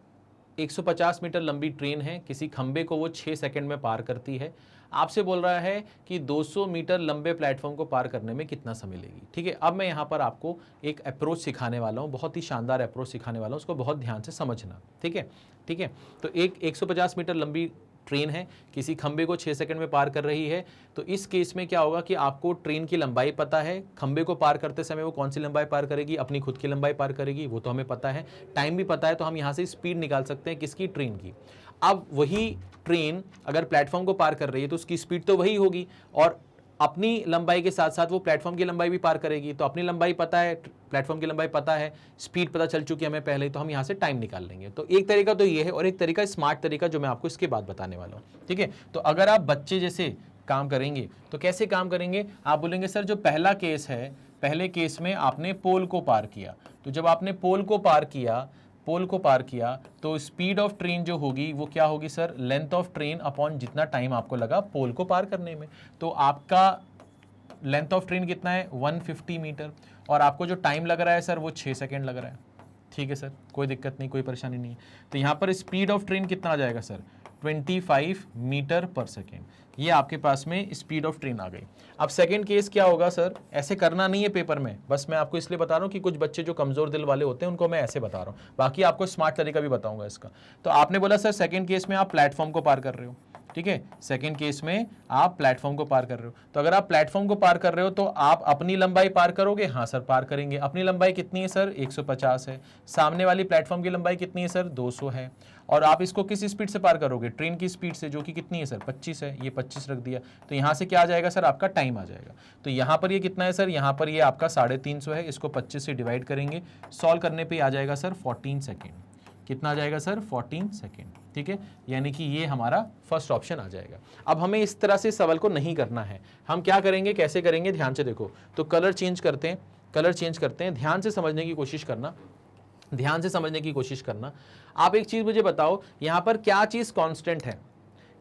150 मीटर लंबी ट्रेन है, किसी खंबे को वो 6 सेकंड में पार करती है। आपसे बोल रहा है कि 200 मीटर लंबे प्लेटफॉर्म को पार करने में कितना समय लेगी। ठीक है, अब मैं यहाँ पर आपको एक अप्रोच सिखाने वाला हूँ, बहुत ही शानदार अप्रोच सिखाने वाला हूँ, उसको बहुत ध्यान से समझना। ठीक है, ठीक है। तो एक 150 मीटर लंबी ट्रेन है, किसी खंबे को 6 सेकंड में पार कर रही है। तो इस केस में क्या होगा कि आपको ट्रेन की लंबाई पता है, खंबे को पार करते समय वो कौन सी लंबाई पार करेगी, अपनी खुद की लंबाई पार करेगी, वो तो हमें पता है। टाइम भी पता है, तो हम यहाँ से स्पीड निकाल सकते हैं किसकी, ट्रेन की। अब वही ट्रेन अगर प्लेटफॉर्म को पार कर रही है तो उसकी स्पीड तो वही होगी, और अपनी लंबाई के साथ साथ वो प्लेटफॉर्म की लंबाई भी पार करेगी। तो अपनी लंबाई पता है, प्लेटफॉर्म की लंबाई पता है, स्पीड पता चल चुकी है हमें पहले, तो हम यहाँ से टाइम निकाल लेंगे। तो एक तरीका तो ये है, और एक तरीका स्मार्ट तरीका जो मैं आपको इसके बाद बताने वाला हूँ। ठीक है, तो अगर आप बच्चे जैसे काम करेंगे तो कैसे काम करेंगे, आप बोलेंगे सर जो पहला केस है, पहले केस में आपने पोल को पार किया। तो जब आपने पोल को पार किया पोल को पार किया तो स्पीड ऑफ ट्रेन जो होगी वो क्या होगी sir, length of train upon जितना टाइम आपको लगा पोल को पार करने में। तो आपका लेंथ ऑफ ट्रेन कितना है 150 मीटर और आपको जो टाइम लग रहा है सर वो 6 सेकेंड लग रहा है। ठीक है सर, कोई दिक्कत नहीं, कोई परेशानी नहीं है। तो यहाँ पर स्पीड ऑफ ट्रेन कितना आ जाएगा सर, 25 मीटर पर सेकेंड। ये आपके पास में स्पीड ऑफ ट्रेन आ गई। अब सेकंड केस क्या होगा सर, ऐसे करना नहीं है पेपर में, बस मैं आपको इसलिए बता रहा हूँ कि कुछ बच्चे जो कमजोर दिल वाले होते हैं उनको मैं ऐसे बता रहा हूँ, बाकी आपको स्मार्ट तरीका भी बताऊंगा इसका। तो आपने बोला सर सेकंड केस में आप प्लेटफॉर्म को पार कर रहे हो, ठीक है, सेकंड केस में आप प्लेटफॉर्म को पार कर रहे हो। तो अगर आप प्लेटफॉर्म को पार कर रहे हो तो आप अपनी लंबाई पार करोगे, हाँ सर पार करेंगे। अपनी लंबाई कितनी है सर, 150 है। सामने वाली प्लेटफॉर्म की लंबाई कितनी है सर, 200 है। और आप इसको किस स्पीड से पार करोगे, ट्रेन की स्पीड से, जो कि कितनी है सर, 25 है। ये 25 रख दिया तो यहाँ से क्या आ जाएगा सर, आपका टाइम आ जाएगा। तो यहाँ पर ये कितना है सर, यहाँ पर ये आपका 350 है, इसको 25 से डिवाइड करेंगे, सॉल्व करने पे आ जाएगा सर 14 सेकेंड। कितना आ जाएगा सर, 14 सेकेंड। ठीक है, यानी कि ये हमारा फर्स्ट ऑप्शन आ जाएगा। अब हमें इस तरह से सवाल को नहीं करना है, हम क्या करेंगे, कैसे करेंगे, ध्यान से देखो। तो कलर चेंज करते हैं, कलर चेंज करते हैं, ध्यान से समझने की कोशिश करना, ध्यान से समझने की कोशिश करना। आप एक चीज मुझे बताओ, यहां पर क्या चीज कांस्टेंट है?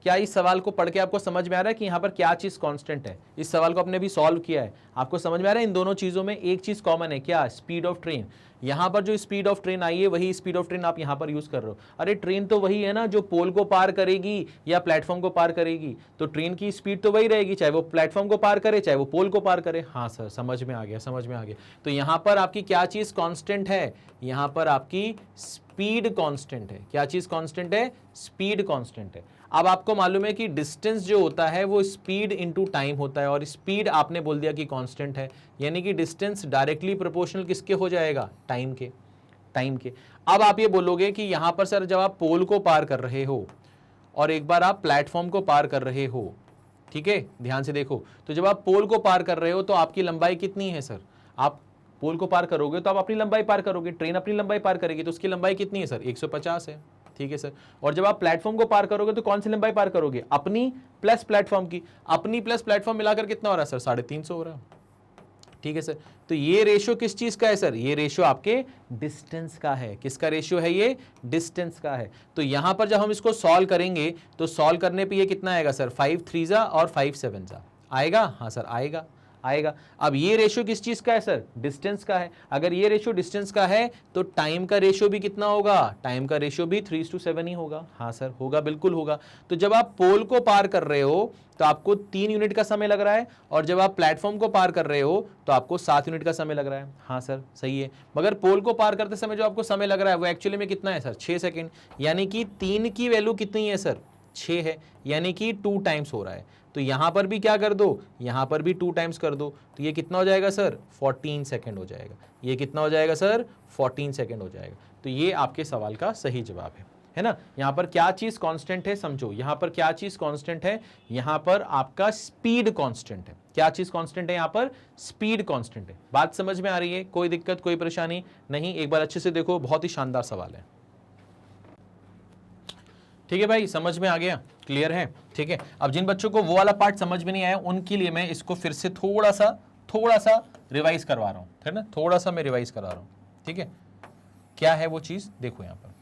क्या इस सवाल को पढ़ के आपको समझ में आ रहा है कि यहाँ पर क्या चीज कांस्टेंट है? इस सवाल को आपने भी सॉल्व किया है, आपको समझ में आ रहा है इन दोनों चीजों में एक चीज कॉमन है, क्या? Speed of train. यहाँ पर जो स्पीड ऑफ ट्रेन आई है वही स्पीड ऑफ ट्रेन आप यहाँ पर यूज कर रहे हो। अरे ट्रेन तो वही है ना जो पोल को पार करेगी या प्लेटफॉर्म को पार करेगी, तो ट्रेन की स्पीड तो वही रहेगी, चाहे वो प्लेटफॉर्म को पार करे चाहे वो पोल को पार करे। हाँ सर समझ में आ गया, समझ में आ गया। तो यहाँ पर आपकी क्या चीज कांस्टेंट है, यहाँ पर आपकी स्पीड कांस्टेंट है। क्या चीज कांस्टेंट है? स्पीड कांस्टेंट है। अब आपको मालूम है कि डिस्टेंस जो होता है वो स्पीड इनटू टाइम होता है, और स्पीड आपने बोल दिया कि कांस्टेंट है, यानी कि डिस्टेंस डायरेक्टली प्रोपोर्शनल किसके हो जाएगा? टाइम के, टाइम के। अब आप ये बोलोगे कि यहां पर सर जब आप पोल को पार कर रहे हो और एक बार आप प्लेटफॉर्म को पार कर रहे हो, ठीक है, ध्यान से देखो, तो जब आप पोल को पार कर रहे हो तो आपकी लंबाई कितनी है सर? आप पोल को पार करोगे तो आप अपनी लंबाई पार करोगे, ट्रेन अपनी लंबाई पार करेगी तो उसकी लंबाई कितनी है सर? 150 है। ठीक है सर। और जब आप प्लेटफॉर्म को पार करोगे तो कौन सी लंबाई पार करोगे? अपनी प्लस प्लेटफॉर्म की। अपनी प्लस प्लेटफॉर्म मिलाकर कितना हो रहा है सर? 350 हो रहा है। ठीक है सर। तो ये रेशियो किस चीज का है सर? ये रेशियो आपके डिस्टेंस का है। किसका रेशियो है? ये डिस्टेंस का है। तो यहां पर जब हम इसको सॉल्व करेंगे तो सॉल्व करने पे ये कितना आएगा सर? 5 3 और 5 7 आएगा। हाँ सर आएगा, आएगा। अब ये रेशियो किस चीज का है सर? डिस्टेंस का है। अगर ये रेशियो डिस्टेंस का है तो टाइम का रेशियो भी कितना होगा? टाइम का रेशियो भी 3:7 ही होगा। हाँ सर होगा, बिल्कुल होगा। तो जब आप पोल को पार कर रहे हो तो आपको 3 यूनिट का समय लग रहा है, और जब आप प्लेटफॉर्म को पार कर रहे हो तो आपको 7 यूनिट का समय लग रहा है। हाँ सर सही है। मगर पोल को पार करते समय जो आपको समय लग रहा है वो एक्चुअली में कितना है सर? 6 सेकेंड। यानी कि 3 की वैल्यू कितनी है सर? 6 है, यानी कि 2 टाइम्स हो रहा है। तो यहां पर भी क्या कर दो? यहां पर भी 2 टाइम्स कर दो। तो ये कितना हो जाएगा सर? 14 सेकेंड हो जाएगा। ये कितना हो जाएगा सर? 14 सेकेंड हो जाएगा। तो ये आपके सवाल का सही जवाब है ना? यहां पर क्या चीज कांस्टेंट है समझो। यहां पर क्या चीज कांस्टेंट है? यहां पर आपका स्पीड कांस्टेंट है। क्या चीज कांस्टेंट है? यहां पर स्पीड कांस्टेंट है। बात समझ में आ रही है? कोई दिक्कत, कोई परेशानी नहीं? एक बार अच्छे से देखो, बहुत ही शानदार सवाल है। ठीक है भाई, समझ में आ गया? क्लियर है? ठीक है। अब जिन बच्चों को वो वाला पार्ट समझ में नहीं आया उनके लिए मैं इसको फिर से थोड़ा सा रिवाइज करवा रहा हूं, है ना? थोड़ा सा मैं रिवाइज करा रहा हूं। ठीक है, क्या है वो चीज? देखो यहां पर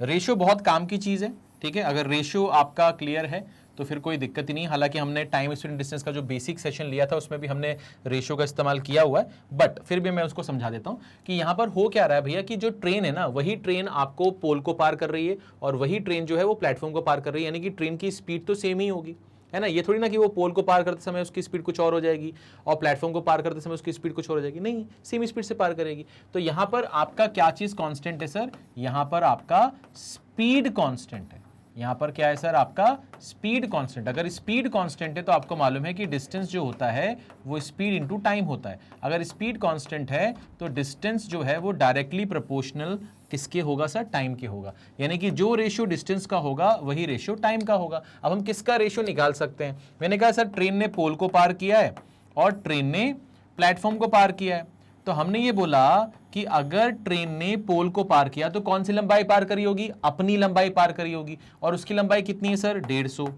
रेशियो बहुत काम की चीज है। ठीक है, अगर रेशियो आपका क्लियर है तो फिर कोई दिक्कत ही नहीं। हालांकि हमने टाइम स्पीड डिस्टेंस का जो बेसिक सेशन लिया था उसमें भी हमने रेशियो का इस्तेमाल किया हुआ है, बट फिर भी मैं उसको समझा देता हूं कि यहां पर हो क्या रहा है भैया, कि जो ट्रेन है ना वही ट्रेन आपको पोल को पार कर रही है और वही ट्रेन जो है वो प्लेटफॉर्म को पार कर रही है, यानी कि ट्रेन की स्पीड तो सेम ही होगी, है ना? ये थोड़ी ना कि वो पोल को पार करते समय उसकी स्पीड कुछ और हो जाएगी और प्लेटफॉर्म को पार करते समय उसकी स्पीड कुछ और हो जाएगी, नहीं, सेम स्पीड से पार करेगी। तो यहां पर आपका क्या चीज कांस्टेंट है सर? यहां पर आपका स्पीड कांस्टेंट है। यहां पर क्या है सर? आपका स्पीड कांस्टेंट। अगर स्पीड कांस्टेंट है तो आपको मालूम है कि डिस्टेंस जो होता है वो स्पीड इनटू टाइम होता है। अगर स्पीड कांस्टेंट है तो डिस्टेंस जो है वो डायरेक्टली प्रोपोर्शनल किसके होगा सर? टाइम के होगा। यानी कि जो रेशियो डिस्टेंस का होगा वही रेशियो टाइम का होगा। अब हम किसका रेशियो निकाल सकते हैं? मैंने कहा सर ट्रेन ने पोल को पार किया है और ट्रेन ने प्लेटफॉर्म को पार किया है, तो हमने ये बोला कि अगर ट्रेन ने पोल को पार किया तो कौन सी लंबाई पार करी होगी? अपनी लंबाई पार करी होगी, और उसकी लंबाई कितनी है सर? 150।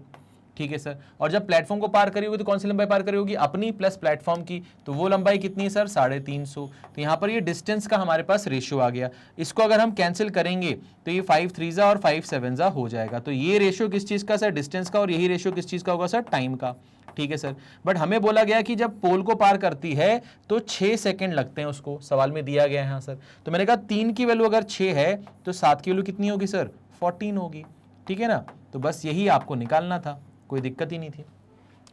ठीक है सर। और जब प्लेटफॉर्म को पार करी होगी तो कौन सी लंबाई पार करी होगी? अपनी प्लस प्लेटफॉर्म की। तो वो लंबाई कितनी है सर? 350। तो यहाँ पर ये डिस्टेंस का हमारे पास रेशियो आ गया। इसको अगर हम कैंसिल करेंगे तो ये 5 3 और 5 7 हो जाएगा। तो ये रेशियो किस चीज का सर? डिस्टेंस का। और यही रेशियो किस चीज का होगा सर? टाइम का। ठीक है सर। बट हमें बोला गया कि जब पोल को पार करती है तो 6 सेकंड लगते हैं उसको, सवाल में दिया गया है। हाँ सर। तो मैंने कहा 3 की वैल्यू अगर 6 है तो 7 की वैल्यू कितनी होगी सर? 14 होगी। ठीक है ना। तो बस यही आपको निकालना था, कोई दिक्कत ही नहीं थी।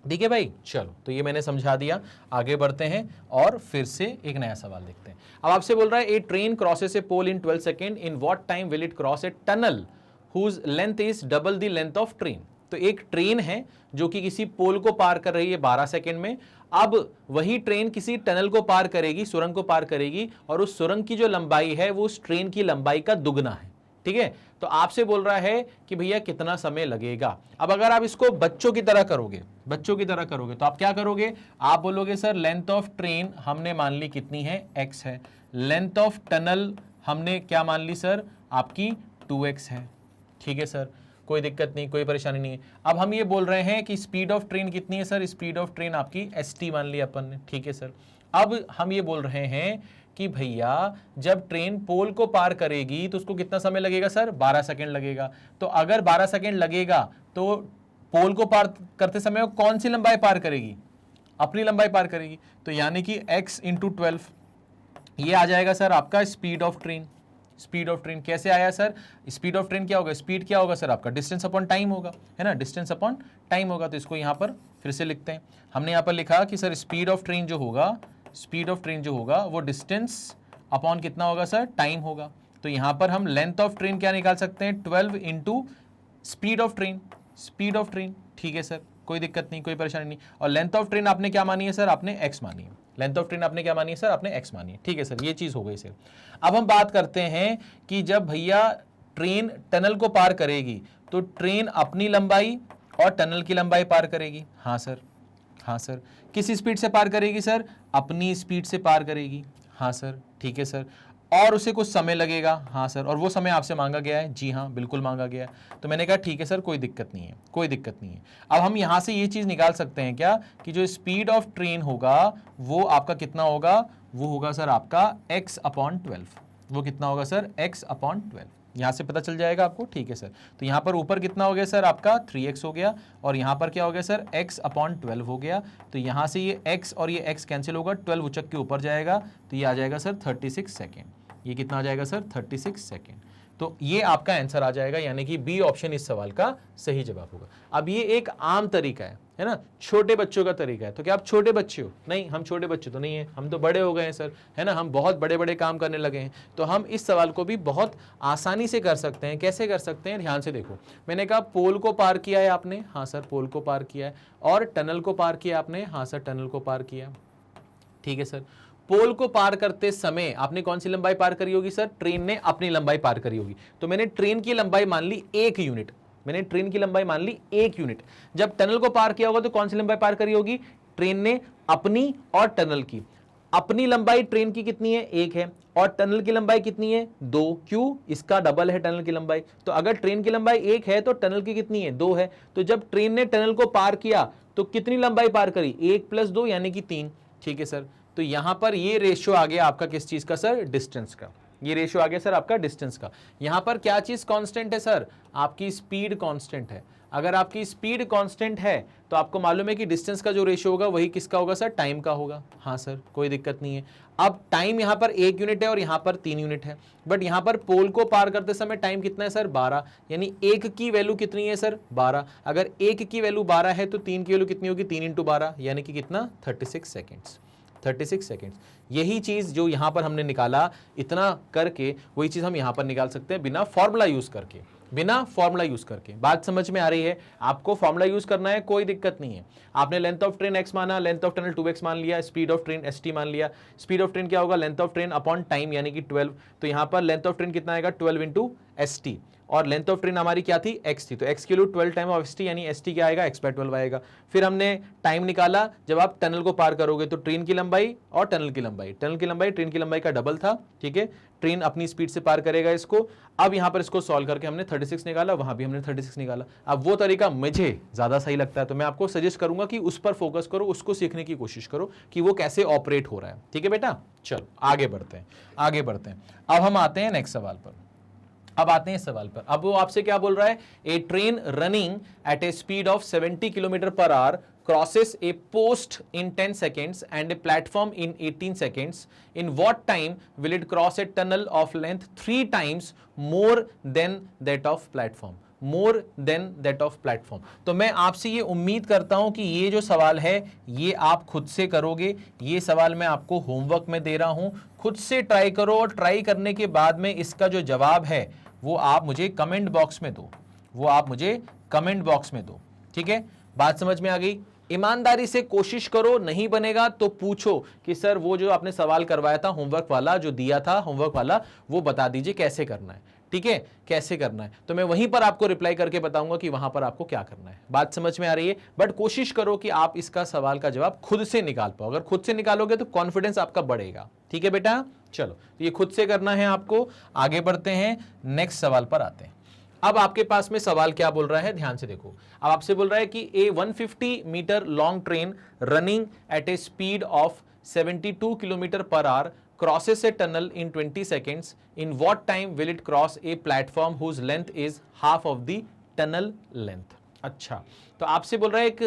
ठीक है भाई, चलो तो ये मैंने समझा दिया। आगे बढ़ते हैं और फिर से एक नया सवाल देखते हैं। अब आपसे बोल रहा है a train crosses a pole in 12 second, in what time will it cross a tunnel whose length is double the length of train. तो एक ट्रेन है जो कि किसी पोल को पार कर रही है 12 सेकंड में। अब वही ट्रेन किसी टनल को पार करेगी, सुरंग को पार करेगी, और उस सुरंग की जो लंबाई है वो उस ट्रेन की लंबाई का दुगना है। ठीक है। तो आपसे बोल रहा है कि भैया कितना समय लगेगा। अब अगर आप इसको बच्चों की तरह करोगे, तो आप क्या करोगे? आप बोलोगे सर लेंथ ऑफ ट्रेन हमने मान ली कितनी है? x है। लेंथ ऑफ टनल हमने क्या मान ली सर? आपकी 2x है। ठीक है सर, कोई दिक्कत नहीं, कोई परेशानी नहीं है। अब हम ये बोल रहे हैं कि स्पीड ऑफ ट्रेन कितनी है सर? स्पीड ऑफ ट्रेन आपकी st मान ली अपन ने। ठीक है सर। अब हम ये बोल रहे हैं कि भैया जब ट्रेन पोल को पार करेगी तो उसको कितना समय लगेगा सर? 12 सेकंड लगेगा। तो अगर 12 सेकंड लगेगा तो पोल को पार करते समय वो कौन सी लंबाई पार करेगी? अपनी लंबाई पार करेगी। तो यानी कि x इंटू 12 ये आ जाएगा सर आपका speed of train. Speed of train कैसे आया सर? स्पीड ऑफ ट्रेन क्या होगा? स्पीड क्या होगा सर? आपका डिस्टेंस अपॉन टाइम होगा, है ना। डिस्टेंस अपॉन टाइम होगा। तो इसको यहां पर फिर से लिखते हैं। हमने यहां पर लिखा कि सर स्पीड ऑफ ट्रेन जो होगा, वो डिस्टेंस अपॉन कितना होगा सर? टाइम होगा। तो यहां पर हम लेंथ ऑफ ट्रेन क्या निकाल सकते हैं? 12 इंटू स्पीड ऑफ ट्रेन। ठीक है सर, कोई दिक्कत नहीं, कोई परेशानी नहीं। और लेंथ ऑफ ट्रेन आपने क्या मानी है सर? आपने x मानी है। लेंथ ऑफ ट्रेन आपने क्या मानी है सर? आपने x मानी है। ठीक है सर, ये चीज हो गई सर। अब हम बात करते हैं कि जब भैया ट्रेन टनल को पार करेगी तो ट्रेन अपनी लंबाई और टनल की लंबाई पार करेगी। हाँ सर। किस स्पीड से पार करेगी सर? अपनी स्पीड से पार करेगी। हाँ सर, ठीक है सर। और उसे कुछ समय लगेगा। हाँ सर। और वो समय आपसे मांगा गया है? जी हाँ, बिल्कुल मांगा गया है। तो मैंने कहा ठीक है सर, कोई दिक्कत नहीं है। अब हम यहां से ये चीज निकाल सकते हैं क्या कि जो स्पीड ऑफ ट्रेन होगा वो आपका कितना होगा? वो होगा सर आपका x अपॉन 12। वो कितना होगा सर? x upon 12। यहां से पता चल जाएगा आपको। ठीक है सर। तो यहां पर ऊपर कितना हो गया सर? आपका 3x हो गया। और यहां पर क्या हो गया सर? x अपॉन 12 हो गया। तो यहां से ये x और ये x कैंसिल होगा, 12 उचक के ऊपर जाएगा। तो ये आ जाएगा सर 36 सेकेंड। ये कितना आ जाएगा सर? 36 सेकेंड। तो ये आपका आंसर आ जाएगा, यानी कि बी ऑप्शन इस सवाल का सही जवाब होगा। अब ये एक आम तरीका है ना, छोटे बच्चों का तरीका है। तो क्या आप छोटे बच्चे हो? नहीं, हम छोटे बच्चे तो नहीं है, हम तो बड़े हो गए हैं सर, है ना। हम बहुत बड़े बड़े काम करने लगे हैं। तो हम इस सवाल को भी बहुत आसानी से कर सकते हैं। कैसे कर सकते हैं? ध्यान से देखो। मैंने कहा पोल को पार किया है आपने। हाँ सर, पोल को पार किया है। और टनल को पार किया आपने। हाँ सर, टनल को पार किया। ठीक है सर। पोल को पार करते समय आपने कौन सी लंबाई पार करी होगी सर? ट्रेन ने अपनी लंबाई पार करी होगी। तो मैंने ट्रेन की लंबाई मान ली 1 यूनिट। जब टनल को पार किया होगा तो कौन सी लंबाई पार करी होगी? ट्रेन ने अपनी और टनल की। अपनी लंबाई ट्रेन की कितनी है? 1 है। और टनल की लंबाई कितनी है? 2। क्यों? इसका डबल है टनल की लंबाई। तो अगर ट्रेन की लंबाई 1 है तो टनल की कितनी है? 2 है। तो जब ट्रेन ने टनल को पार किया तो कितनी लंबाई पार करी? 1 + 2 यानी कि 3। ठीक है सर। तो यहां पर ये रेशियो आ गया आपका किस चीज का सर? डिस्टेंस का। ये रेशियो आ गया सर आपका डिस्टेंस का। यहां पर क्या चीज कांस्टेंट है सर? आपकी स्पीड कांस्टेंट है। अगर आपकी स्पीड कांस्टेंट है तो आपको मालूम है कि डिस्टेंस का जो रेशियो होगा वही किसका होगा सर? टाइम का होगा। हाँ सर, कोई दिक्कत नहीं है। अब टाइम यहां पर 1 यूनिट है और यहां पर 3 यूनिट है। बट यहां पर पोल को पार करते समय टाइम कितना है सर? 12। यानी 1 की वैल्यू कितनी है सर? 12। अगर 1 की वैल्यू 12 है तो 3 की वैल्यू कितनी होगी? 3 × 12 यानी कि कितना? 36 सेकेंड्स। 36 सेकेंड्स। यही चीज जो यहां पर हमने निकाला, इतना करके वही चीज हम यहां पर निकाल सकते हैं बिना फॉर्मूला यूज करके। बात समझ में आ रही है? आपको फॉर्मूला यूज करना है, कोई दिक्कत नहीं है। आपने लेंथ ऑफ ट्रेन x माना, लेंथ ऑफ टनल 2x मान लिया, स्पीड ऑफ ट्रेन st मान लिया। स्पीड ऑफ ट्रेन क्या होगा? Length of train upon time यानी कि 12। तो यहां पर लेंथ ऑफ ट्रेन कितना आएगा? 12 इंटू st। और लेंथ ऑफ ट्रेन हमारी क्या थी? x थी। तो x के लिए 12 टाइम ऑफ st यानी st क्या आएगा? x/12 आएगा। फिर हमने टाइम निकाला, जब आप टनल को पार करोगे तो ट्रेन की लंबाई और टनल की लंबाई ट्रेन की लंबाई का डबल था। ठीक है, ट्रेन अपनी स्पीड से पार करेगा इसको। अब यहां पर इसको सॉल्व करके हमने 36 निकाला, वहां भी हमने 36 निकाला। अब वो तरीका मुझे ज्यादा सही लगता है, तो मैं आपको सजेस्ट करूंगा कि उस पर फोकस करो, उसको सीखने की कोशिश करो कि वो कैसे ऑपरेट हो रहा है। ठीक है बेटा, चलो आगे बढ़ते हैं, आगे बढ़ते हैं। अब हम आते हैं नेक्स्ट सवाल पर। अब आते हैं इस सवाल पर। अब वो आपसे क्या बोल रहा है, a train running at a speed of 70 kilometre per hour crosses a post in 10 seconds and a platform in 18 seconds. In what time will it cross a tunnel of length 3 times more than that of platform? More than that of platform. तो मैं आपसे ये उम्मीद करता हूं कि ये जो सवाल है ये आप खुद से करोगे। ये सवाल मैं आपको होमवर्क में दे रहा हूं, खुद से ट्राई करो, और ट्राई करने के बाद में इसका जो जवाब है वो आप मुझे कमेंट बॉक्स में दो, वो आप मुझे कमेंट बॉक्स में दो। ठीक है, बात समझ में आ गई? ईमानदारी से कोशिश करो, नहीं बनेगा तो पूछो कि सर वो जो आपने सवाल करवाया था होमवर्क वाला, जो दिया था होमवर्क वाला, वो बता दीजिए कैसे करना है। ठीक है, कैसे करना है, तो मैं वहीं पर आपको रिप्लाई करके बताऊंगा कि वहां पर आपको क्या करना है। बात समझ में आ रही है? बट कोशिश करो कि आप इसका सवाल का जवाब खुद से निकाल पाओ। अगर खुद से निकालोगे तो कॉन्फिडेंस आपका बढ़ेगा। ठीक है बेटा, चलो तो ये खुद से करना है आपको। आगे बढ़ते हैं, नेक्स्ट सवाल पर आते हैं। अब आपके पास में सवाल क्या बोल रहा है, ध्यान से देखो। अब आपसे बोल रहा है कि a 150 metre long train running at a speed of 72 kilometre per hour crosses a tunnel in 20 seconds. In what time will it cross a platform whose length is half of the tunnel length? अच्छा, तो आपसे बोल रहा है एक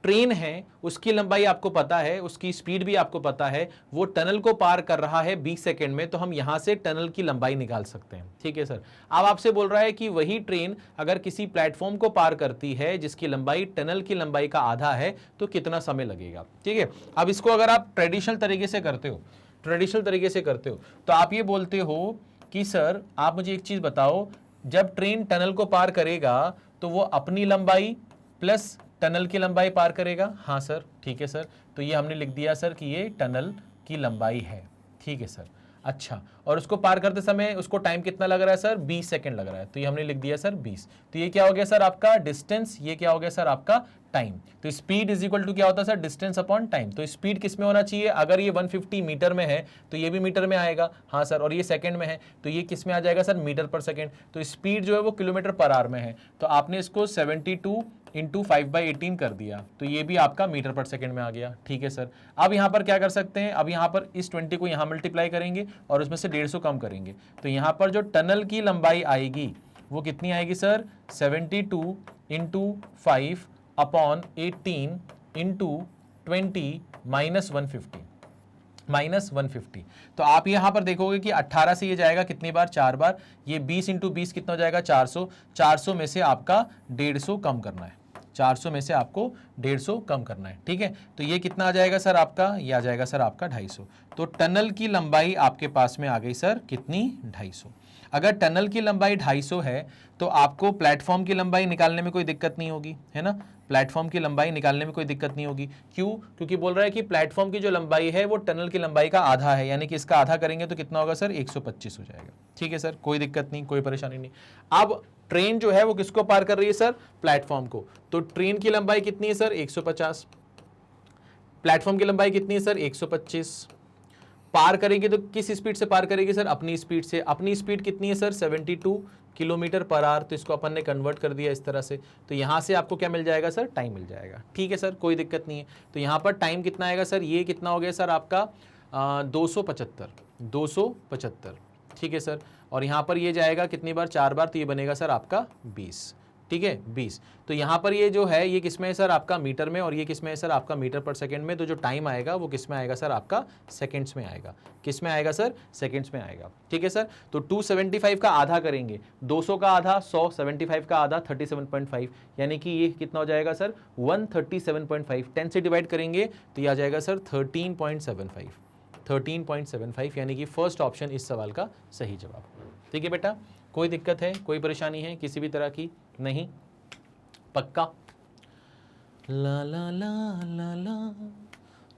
train है, उसकी लंबाई आपको पता है, उसकी स्पीड भी आपको पता है, वो टनल को पार कर रहा है 20 सेकंड में, तो हम यहां से टनल की लंबाई निकाल सकते हैं। ठीक है सर। अब आपसे बोल रहा है कि वही ट्रेन अगर किसी प्लेटफॉर्म को पार करती है जिसकी लंबाई टनल की लंबाई का आधा है, तो कितना समय लगेगा। ठीक है, अब इसको अगर आप ट्रेडिशनल तरीके से करते हो, ट्रेडिशनल तरीके से करते हो, तो आप ये बोलते हो कि सर आप मुझे एक चीज बताओ, जब ट्रेन टनल को पार करेगा तो वो अपनी लंबाई प्लस टनल की लंबाई पार करेगा। हाँ सर, ठीक है सर, तो ये हमने लिख दिया सर कि ये टनल की लंबाई है। ठीक है सर। अच्छा, और उसको पार करते समय उसको टाइम कितना लग रहा है सर, 20 सेकंड लग रहा है, तो ये हमने लिख दिया सर 20। तो ये क्या हो गया सर आपका डिस्टेंस, ये क्या हो गया सर आपका टाइम। तो स्पीड इज इक्वल टू क्या होता है सर, डिस्टेंस अपॉन टाइम। तो स्पीड किस में होना चाहिए, अगर ये 150 मीटर में है तो ये भी मीटर में आएगा। हाँ सर, और ये सेकंड में है तो ये किस में आ जाएगा सर, मीटर पर सेकंड। तो स्पीड जो है वो किलोमीटर पर आवर में है, तो आपने इसको 72 इंटू 5/18 कर दिया, तो ये भी आपका मीटर पर सेकंड में आ गया। ठीक है सर। अब यहाँ पर क्या कर सकते हैं, अब यहाँ पर इस 20 को यहाँ मल्टीप्लाई करेंगे और उसमें से 150 कम करेंगे, तो यहाँ पर जो टनल की लंबाई आएगी वो कितनी आएगी सर, 72 इंटू 5/18 इंटू 20 माइनस 150। तो आप यहां पर देखोगे कि 18 से ये जाएगा कितनी बार, 4 बार। ये 20 इंटू 20 कितना हो जाएगा, 400। 400 में से आपका 150 कम करना है, 400 में से आपको 150 कम करना है। ठीक है, तो ये कितना आ जाएगा सर आपका, ये आ जाएगा सर आपका 250। तो टनल की लंबाई आपके पास में आ गई सर कितनी, 250। अगर टनल की लंबाई 250 है तो आपको प्लेटफॉर्म की लंबाई निकालने में कोई दिक्कत नहीं होगी, है ना। प्लेटफॉर्म की लंबाई निकालने में कोई दिक्कत नहीं होगी। क्यों, क्योंकि बोल रहा है कि प्लेटफॉर्म की जो लंबाई है वो टनल की लंबाई का आधा है, यानी कि इसका आधा करेंगे तो कितना होगा सर, 125 हो जाएगा। ठीक है सर, कोई दिक्कत नहीं, कोई परेशानी नहीं। अब ट्रेन जो है वो किसको पार कर रही है सर, प्लेटफॉर्म को, तो ट्रेन की लंबाई कितनी है सर, 150। प्लेटफॉर्म की लंबाई कितनी है सर, 125। पार करेगी तो किस स्पीड से पार करेगी सर, अपनी स्पीड से। अपनी स्पीड कितनी है सर, 72 किलोमीटर पर आवर। तो इसको अपन ने कन्वर्ट कर दिया इस तरह से, तो यहां से आपको क्या मिल जाएगा सर, टाइम मिल जाएगा। ठीक है सर, कोई दिक्कत नहीं है। तो यहां पर टाइम कितना आएगा सर, ये कितना हो गया सर आपका 275। ठीक है सर, और यहां पर ये जाएगा कितनी बार, 4 बार, तो ये बनेगा सर आपका 20। ठीक है, 20। तो यहाँ पर ये जो है ये किसमें है सर आपका, मीटर में, और ये किसमें है सर आपका मीटर पर सेकंड में। तो जो टाइम आएगा वो किसमें आएगा सर आपका, सेकंड्स में आएगा। किसमें आएगा सर, सेकंड्स में आएगा। ठीक है सर। तो 275 का आधा करेंगे, 200 का आधा 100, 75 का आधा 37.5, यानी कि ये कितना हो जाएगा सर 137.5। 10 से डिवाइड करेंगे तो ये आ जाएगा सर 13.75, यानी कि फर्स्ट ऑप्शन इस सवाल का सही जवाब। ठीक है बेटा, कोई दिक्कत है, कोई परेशानी है किसी भी तरह की, नहीं, पक्का। ला ला ला ला ला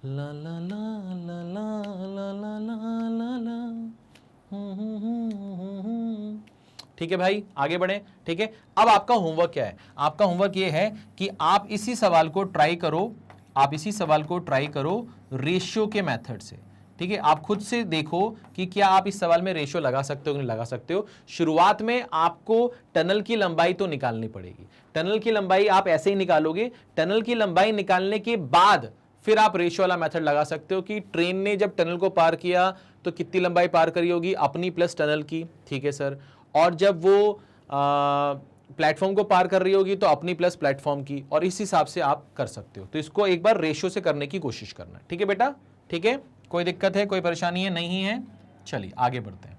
ला ला ला ला ला ला ला ला। ठीक है भाई, आगे बढ़े। ठीक है, अब आपका होमवर्क क्या है, आपका होमवर्क ये है कि आप इसी सवाल को ट्राई करो, आप इसी सवाल को ट्राई करो रेशियो के मेथड से। ठीक है, आप खुद से देखो कि क्या आप इस सवाल में रेशियो लगा सकते हो कि नहीं लगा सकते हो। शुरुआत में आपको टनल की लंबाई तो निकालनी पड़ेगी, टनल की लंबाई आप ऐसे ही निकालोगे, टनल की लंबाई निकालने के बाद फिर आप रेशियो वाला मेथड लगा सकते हो कि ट्रेन ने जब टनल को पार किया तो कितनी लंबाई पार करी होगी, अपनी प्लस टनल की, ठीक है सर, और जब वो प्लेटफॉर्म को पार कर रही होगी तो अपनी प्लस प्लेटफॉर्म की, और इस हिसाब से आप कर सकते हो। तो इसको एक बार रेशियो से करने की कोशिश करना, ठीक है बेटा, ठीक है, कोई दिक्कत है, कोई परेशानी है, नहीं है, चलिए आगे बढ़ते हैं।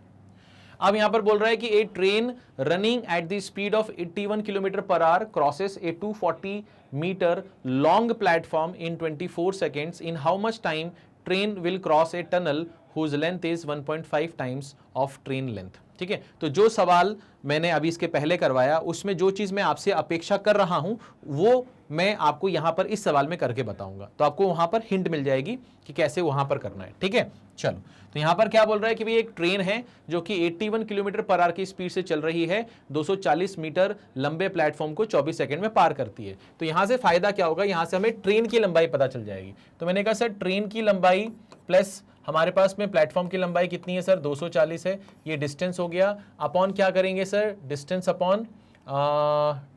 अब यहां पर बोल रहा है कि a train running at the speed of 81 kilometre per hour crosses a 240 metre long platform in 24 seconds, in how much time train will cross a tunnel whose length is 1.5 times of train length. ठीक है, तो जो सवाल मैंने अभी इसके पहले करवाया उसमें जो चीज मैं आपसे अपेक्षा कर रहा हूं वो मैं आपको यहां पर इस सवाल में करके बताऊंगा, तो आपको वहां पर हिंट मिल जाएगी कि कैसे वहां पर करना है। ठीक है, चलो, तो यहां पर क्या बोल रहा है कि भाई एक ट्रेन है जो कि 81 किलोमीटर पर आवर की स्पीड से चल रही है, 240 मीटर लंबे प्लेटफॉर्म को 24 सेकंड में पार करती है। तो यहां से फायदा क्या होगा, यहां से हमें ट्रेन की लंबाई पता चल जाएगी। तो मैंने कहा सर ट्रेन की लंबाई प्लस हमारे पास में प्लेटफॉर्म की लंबाई कितनी है सर, 240 है, ये डिस्टेंस हो गया, अपॉन क्या करेंगे सर, डिस्टेंस अपॉन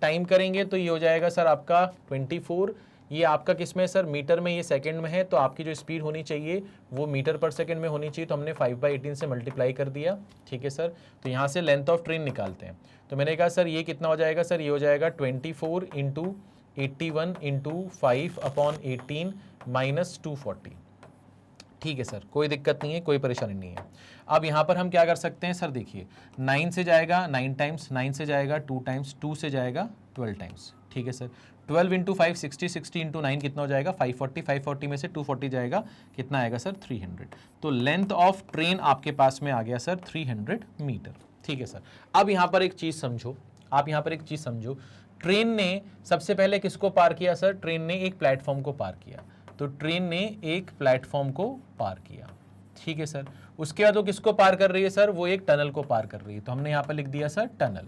टाइम करेंगे, तो ये हो जाएगा सर आपका 24। ये आपका किस में सर, मीटर में, ये सेकंड में है, तो आपकी जो स्पीड होनी चाहिए वो मीटर पर सेकंड में होनी चाहिए, तो हमने 5/18 से मल्टीप्लाई कर दिया। ठीक है सर, तो यहाँ से लेंथ ऑफ ट्रेन निकालते हैं। तो मैंने कहा सर ये कितना हो जाएगा सर, ये हो जाएगा 24 इंटू 81 इंटू 5/18 माइनस 240। ठीक है सर, कोई दिक्कत नहीं है, कोई परेशानी नहीं है। अब यहाँ पर हम क्या कर सकते हैं सर, देखिए 9 से जाएगा 9 टाइम्स, 9 से जाएगा 2 टाइम्स, 2 से जाएगा 12 टाइम्स। ठीक है सर, 12 इंटू 5 60, 60 इंटू 9 कितना हो जाएगा 540, 540 में से 240 जाएगा, कितना आएगा सर 300। तो लेंथ ऑफ ट्रेन आपके पास में आ गया सर 300 मीटर। ठीक है सर, अब यहाँ पर एक चीज़ समझो, आप यहाँ पर एक चीज़ समझो, ट्रेन ने सबसे पहले किसको पार किया सर, ट्रेन ने एक प्लेटफॉर्म को पार किया, तो ट्रेन ने एक प्लेटफॉर्म को पार किया। ठीक है सर, उसके बाद वो किसको पार कर रही है सर, वो एक टनल को पार कर रही है, तो हमने यहाँ पर लिख दिया सर टनल,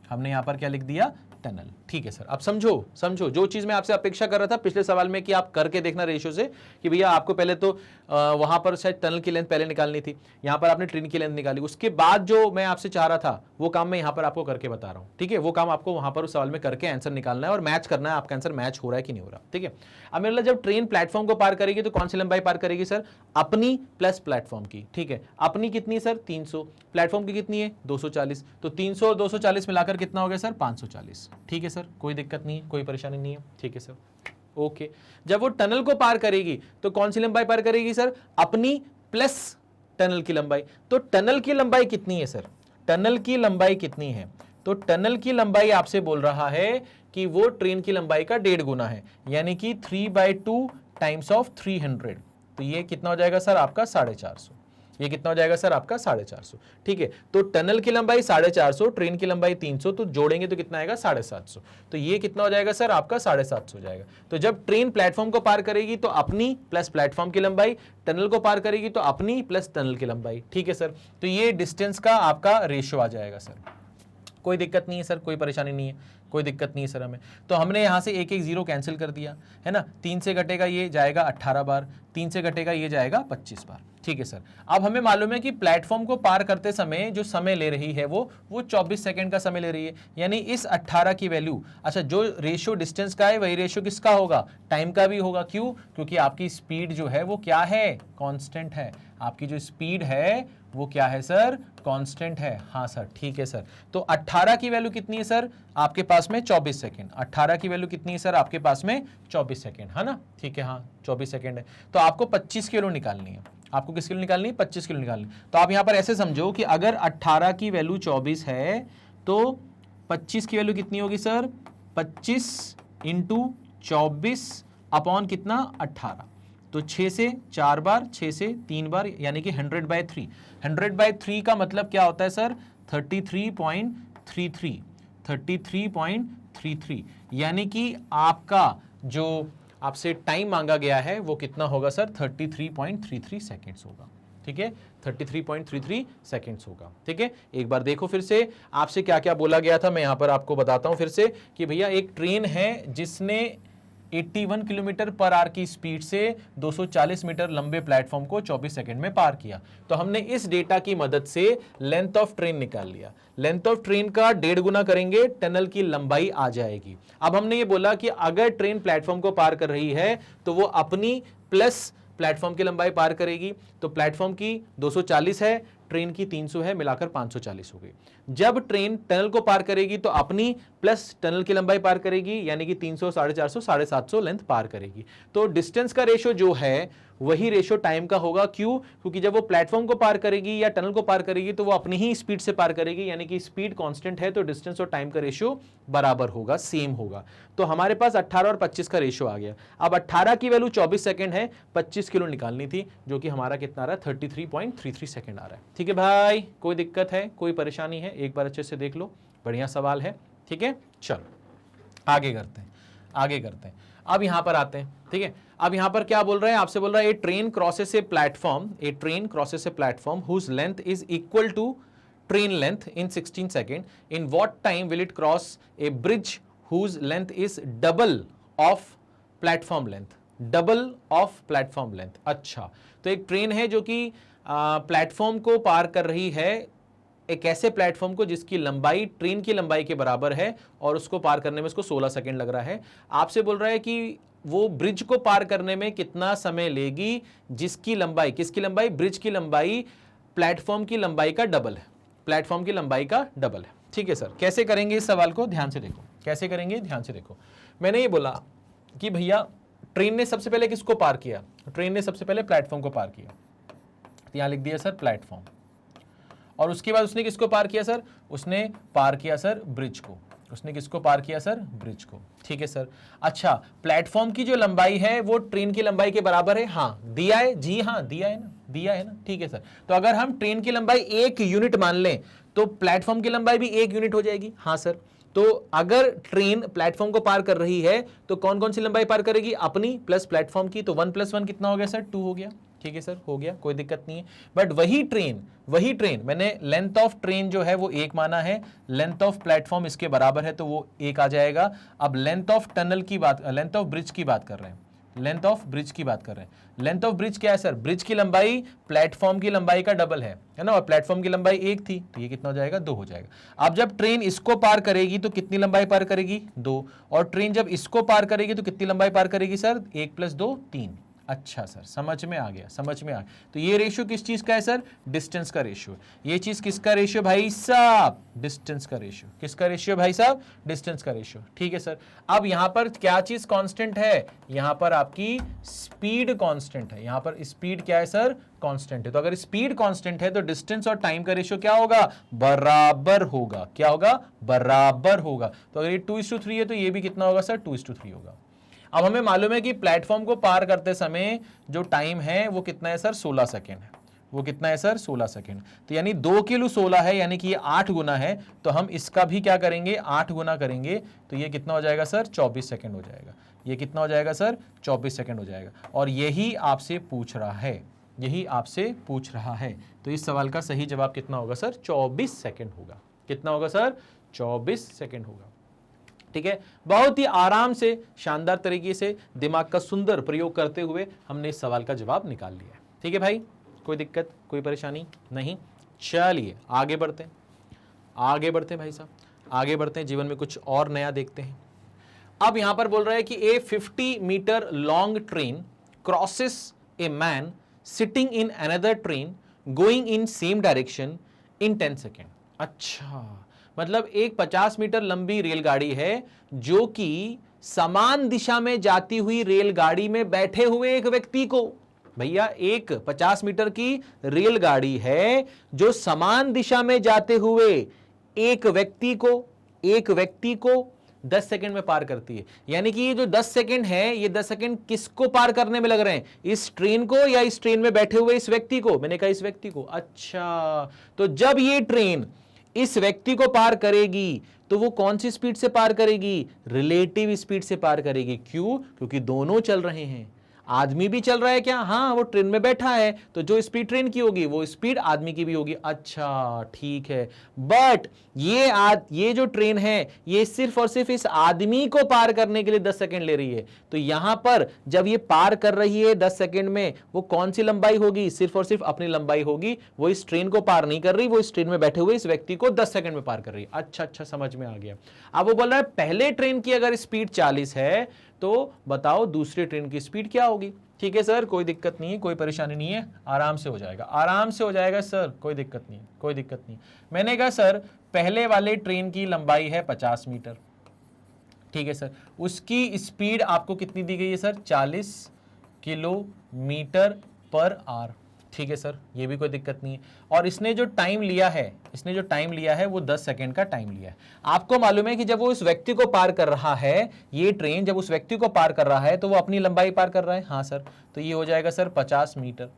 हमने यहाँ पर क्या लिख दिया, टनल। ठीक है सर, अब समझो समझो जो चीज मैं आपसे अपेक्षा कर रहा था पिछले सवाल में कि आप करके देखना रेशियो से कि भैया आपको पहले तो वहां पर शायद टनल की लेंथ पहले निकालनी थी, यहां पर आपने ट्रेन की लेंथ निकाली, उसके बाद जो मैं आपसे चाह रहा था वो काम मैं यहां पर आपको करके बता रहा हूं। ठीक है, वो काम आपको वहां पर उस सवाल में करके आंसर निकालना है और मैच करना है, आपका आंसर मैच हो रहा है कि नहीं हो रहा। ठीक है, अब मेरे लिए जब ट्रेन प्लेटफॉर्म को पार करेगी तो कौन सी लंबाई पार करेगी सर, अपनी प्लस प्लेटफॉर्म की। ठीक है, अपनी कितनी सर 300, प्लेटफॉर्म की कितनी है 240, तो 300 और 240 मिलाकर कितना हो गया सर 540। ठीक है सर, कोई दिक्कत नहीं है, कोई परेशानी नहीं है। ठीक है सर, ओके। जब वो टनल को पार करेगी तो कौन सी लंबाई पार करेगी सर, अपनी प्लस टनल की लंबाई। तो टनल की लंबाई कितनी है सर, टनल की लंबाई कितनी है, तो टनल की लंबाई आपसे बोल रहा है कि वो ट्रेन की लंबाई का 1.5 गुना है, यानी कि 3/2 टाइम्स ऑफ 300। तो ये कितना हो जाएगा सर आपका 450, ये कितना हो जाएगा सर आपका 450। ठीक है, तो टनल की लंबाई 450, ट्रेन की लंबाई 300, तो जोड़ेंगे तो कितना आएगा 750, तो ये कितना हो जाएगा सर आपका 750 हो जाएगा। तो जब ट्रेन प्लेटफॉर्म को पार करेगी तो अपनी प्लस प्लेटफॉर्म की लंबाई, टनल को पार करेगी तो अपनी प्लस टनल की लंबाई। ठीक है सर, तो ये डिस्टेंस का आपका रेशियो आ जाएगा सर, कोई दिक्कत नहीं है सर, कोई परेशानी नहीं है, कोई दिक्कत नहीं है सर हमें। तो हमने यहाँ से एक एक जीरो कैंसिल कर दिया है ना, 3 से घटेगा ये जाएगा 18 बार, 3 से घटेगा ये जाएगा 25 बार। ठीक है सर, अब हमें मालूम है कि प्लेटफॉर्म को पार करते समय जो समय ले रही है वो 24 सेकंड का समय ले रही है, यानी इस 18 की वैल्यू, अच्छा जो रेशियो डिस्टेंस का है वही रेशियो किसका होगा, टाइम का भी होगा। क्यों, क्योंकि आपकी स्पीड जो है वो क्या है, कांस्टेंट है, आपकी जो स्पीड है वो क्या है सर, कांस्टेंट है। हाँ सर, ठीक है सर, तो 18 की वैल्यू कितनी है सर आपके पास में 24 सेकंड, 18 की वैल्यू कितनी है सर आपके पास में 24 सेकंड, है ना। ठीक है, हाँ 24 सेकंड है, तो आपको 25 की वैल्यू निकालनी है, आपको किस किलो निकालनी है, 25 किलो निकालनी। तो आप यहां पर ऐसे समझो कि अगर 18 की वैल्यू 24 है तो 25 की वैल्यू कितनी होगी सर, 25 इंटू 24 अपॉन कितना 18, तो 6 से 4 बार, 6 से 3 बार, यानी कि 100/3। 100/3 का मतलब क्या होता है सर, 33.33, 33.33, यानी कि आपका जो आपसे टाइम मांगा गया है वो कितना होगा सर, 33.33 सेकेंड्स होगा। ठीक है, 33.33 सेकेंड्स होगा। ठीक है, एक बार देखो फिर से आपसे क्या क्या बोला गया था, मैं यहां पर आपको बताता हूं फिर से कि भैया एक ट्रेन है जिसने 81 किलोमीटर पर आवर की स्पीड से 240 मीटर लंबे प्लेटफॉर्म को 24 सेकंड में पार किया। तो हमने इस डेटा की मदद से लेंथ ऑफ ट्रेन निकाल लिया। लेंथ ऑफ ट्रेन का 1.5 गुना करेंगे, टनल की लंबाई आ जाएगी। अब हमने ये बोला कि अगर ट्रेन प्लेटफॉर्म को पार कर रही है तो वो अपनी प्लस प्लेटफॉर्म की लंबाई पार करेगी। तो प्लेटफॉर्म की 240 है, ट्रेन की 300 है, मिलाकर 540 हो गई। जब ट्रेन टनल को पार करेगी तो अपनी प्लस टनल की लंबाई पार करेगी, यानी कि 300, 450, 750 लेंथ पार करेगी। तो डिस्टेंस का रेशो जो है वही रेशो टाइम का होगा। क्यों? क्योंकि जब वो प्लेटफॉर्म को पार करेगी या टनल को पार करेगी तो वो अपनी ही स्पीड से पार करेगी, यानी कि स्पीड कांस्टेंट है, तो डिस्टेंस और टाइम का रेशो बराबर होगा, सेम होगा। तो हमारे पास 18 और 25 का रेशो आ गया। अब 18 की वैल्यू 24 सेकंड है, 25 किलो निकालनी थी, जो कि हमारा कितना आ रहा है, 33.33 सेकंड आ रहा है। ठीक है भाई, कोई दिक्कत है, कोई परेशानी है? एक बार अच्छे से देख लो, बढ़िया सवाल है। ठीक है, चलो आगे करते हैं, आगे करते हैं। अब यहां पर आते हैं। ठीक है, अब यहां पर क्या बोल रहे हैं, आपसे बोल रहा है a train crosses a platform, a train crosses a platform whose length is equal to train length in 16 second. In what time will it cross a bridge whose length is double of platform length, double of platform length. अच्छा, तो एक train है जो कि platform को पार कर रही है, एक ऐसे प्लेटफॉर्म को जिसकी लंबाई ट्रेन की लंबाई के बराबर है, और उसको पार करने में उसको 16 सेकंड लग रहा है। आपसे बोल रहा है कि वो ब्रिज को पार करने में कितना समय लेगी, जिसकी लंबाई, किसकी लंबाई, ब्रिज की लंबाई प्लेटफॉर्म की लंबाई का डबल है, प्लेटफॉर्म की लंबाई का डबल है। ठीक है सर, कैसे करेंगे इस सवाल को, ध्यान से देखो, कैसे करेंगे, ध्यान से देखो। मैंने ये बोला कि भैया ट्रेन ने सबसे पहले किसको पार किया, ट्रेन ने सबसे पहले प्लेटफॉर्म को पार किया, तो यहां लिख दिया सर प्लेटफॉर्म। और उसके बाद उसने किसको पार किया सर, उसने पार किया सर ब्रिज को, उसने किसको पार किया सर, ब्रिज को। ठीक है सर। अच्छा, प्लेटफॉर्म की जो लंबाई है वो ट्रेन की लंबाई के बराबर है, हाँ दिया है जी, हाँ दिया है ना, दिया है ना। ठीक है सर, तो अगर हम ट्रेन की लंबाई 1 यूनिट मान लें तो प्लेटफॉर्म की लंबाई भी 1 यूनिट हो जाएगी। हाँ सर, तो अगर ट्रेन प्लेटफॉर्म को पार कर रही है तो कौन कौन सी लंबाई पार करेगी, अपनी प्लस प्लेटफॉर्म की, तो 1 + 1 कितना हो गया सर, 2 हो गया। ठीक है सर, हो गया, कोई दिक्कत नहीं है। बट वही ट्रेन मैंने लेंथ ऑफ ट्रेन जो है वो 1 माना है, लेंथ ऑफ प्लेटफॉर्म इसके बराबर है तो वो 1 आ जाएगा। अब लेंथ ऑफ टनल की बात, लेंथ ऑफ ब्रिज की बात कर रहे हैं, लेंथ ऑफ ब्रिज की बात कर रहे हैं। लेंथ ऑफ ब्रिज क्या है सर, ब्रिज की लंबाई प्लेटफॉर्म की लंबाई का डबल है ना, और प्लेटफॉर्म की लंबाई 1 थी, तो ये कितना हो जाएगा, 2 हो जाएगा। अब जब ट्रेन इसको पार करेगी तो कितनी लंबाई पार करेगी, 2, और ट्रेन जब इसको पार करेगी तो कितनी लंबाई पार करेगी सर, 1 + 2 3। अच्छा सर, समझ में आ गया, समझ में आ गया। तो ये रेशियो किस चीज का है सर, डिस्टेंस का रेशियो। ये चीज किसका रेशियो भाई साहब, डिस्टेंस का रेशियो। किसका रेशियो भाई साहब, डिस्टेंस का रेशियो। ठीक है सर। अब यहां पर क्या चीज कांस्टेंट है, यहां पर आपकी स्पीड कांस्टेंट है, यहां पर स्पीड क्या है सर, कांस्टेंट है। तो अगर स्पीड कांस्टेंट है तो डिस्टेंस और टाइम का रेशियो क्या होगा, बराबर होगा। क्या होगा, बराबर होगा। तो अगर ये 2:3 है तो ये भी कितना होगा सर, 2:3 होगा। अब हमें मालूम है कि प्लेटफॉर्म को पार करते समय जो टाइम है वो कितना है सर, 16 सेकेंड है। वो कितना है सर, 16 सेकेंड। तो यानी 2 किलो 16 है, यानी कि ये 8 गुना है, तो हम इसका भी क्या करेंगे, 8 गुना करेंगे, तो ये कितना हो जाएगा सर, 24 सेकेंड हो जाएगा। ये कितना हो जाएगा सर, 24 सेकेंड हो जाएगा। और यही आपसे पूछ रहा है, यही आपसे पूछ रहा है। तो इस सवाल का सही जवाब कितना होगा सर, 24 सेकेंड होगा। कितना होगा सर, 24 सेकेंड होगा। ठीक है, बहुत ही आराम से, शानदार तरीके से, दिमाग का सुंदर प्रयोग करते हुए हमने इस सवाल का जवाब निकाल लिया है। ठीक है भाई, कोई दिक्कत, कोई परेशानी नहीं। चलिए आगे बढ़ते हैं, आगे बढ़ते हैं भाई साहब, आगे बढ़ते हैं, जीवन में कुछ और नया देखते हैं। अब यहां पर बोल रहा है कि a 50 metre long train crosses a man sitting in another train going in same direction in 10 second. अच्छा, मतलब एक 50 मीटर लंबी रेलगाड़ी है जो कि समान दिशा में जाती हुई रेलगाड़ी में बैठे हुए एक व्यक्ति को, भैया एक 50 मीटर की रेलगाड़ी है जो समान दिशा में जाते हुए एक व्यक्ति को 10 सेकंड में पार करती है। यानी कि ये जो 10 सेकंड है, ये 10 सेकंड किसको पार करने में लग रहे हैं, इस ट्रेन को या इस ट्रेन में बैठे हुए इस व्यक्ति को, मैंने कहा इस व्यक्ति को। अच्छा, तो जब ये ट्रेन इस व्यक्ति को पार करेगी तो वो कौन सी स्पीड से पार करेगी, रिलेटिव स्पीड से पार करेगी। क्यों, क्योंकि दोनों चल रहे हैं। आदमी भी चल रहा है क्या? हाँ, वो ट्रेन में बैठा है, तो जो स्पीड ट्रेन की होगी वो स्पीड आदमी की भी होगी। अच्छा ठीक है, बट ये जो ट्रेन है ये सिर्फ और सिर्फ इस आदमी को पार करने के लिए 10 सेकंड ले रही है। तो यहां पर जब ये पार कर रही है 10 सेकंड में, वो कौन सी लंबाई होगी? सिर्फ और सिर्फ अपनी लंबाई होगी। वो इस ट्रेन को पार नहीं कर रही, वो इस ट्रेन में बैठे हुए इस व्यक्ति को 10 सेकंड में पार कर रही है। अच्छा अच्छा, समझ में आ गया। अब वो बोल रहा है पहले ट्रेन की अगर स्पीड 40 है तो बताओ दूसरी ट्रेन की स्पीड क्या होगी। ठीक है सर, कोई दिक्कत नहीं है, कोई परेशानी नहीं है, आराम से हो जाएगा, आराम से हो जाएगा सर, कोई दिक्कत नहीं, कोई दिक्कत नहीं। मैंने कहा सर पहले वाले ट्रेन की लंबाई है 50 मीटर, ठीक है सर, उसकी स्पीड आपको कितनी दी गई है सर? 40 kilometre per hour. ठीक है सर, ये भी कोई दिक्कत नहीं है। और इसने जो टाइम लिया है वो 10 सेकंड का टाइम लिया है। आपको मालूम है कि जब वो उस व्यक्ति को पार कर रहा है, ये ट्रेन जब उस व्यक्ति को पार कर रहा है तो वो अपनी लंबाई पार कर रहा है। हाँ सर, तो ये हो जाएगा सर 50 मीटर।